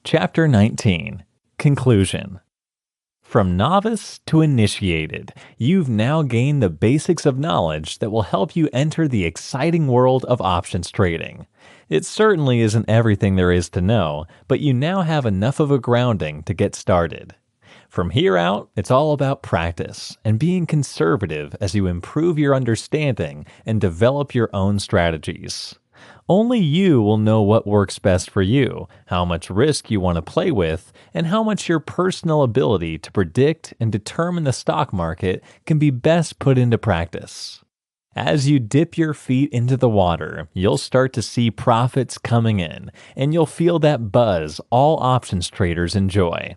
Chapter 19. Conclusion. From novice to initiated, you've now gained the basics of knowledge that will help you enter the exciting world of options trading. It certainly isn't everything there is to know, but you now have enough of a grounding to get started. From here out, it's all about practice and being conservative as you improve your understanding and develop your own strategies. Only you will know what works best for you, how much risk you want to play with, and how much your personal ability to predict and determine the stock market can be best put into practice. As you dip your feet into the water, you'll start to see profits coming in, and you'll feel that buzz all options traders enjoy.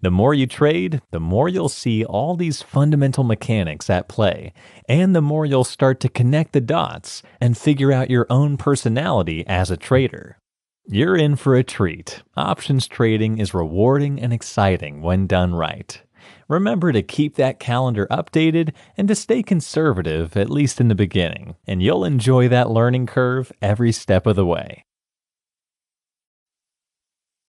The more you trade, the more you'll see all these fundamental mechanics at play, and the more you'll start to connect the dots and figure out your own personality as a trader. You're in for a treat. Options trading is rewarding and exciting when done right. Remember to keep that calendar updated and to stay conservative, at least in the beginning, and you'll enjoy that learning curve every step of the way.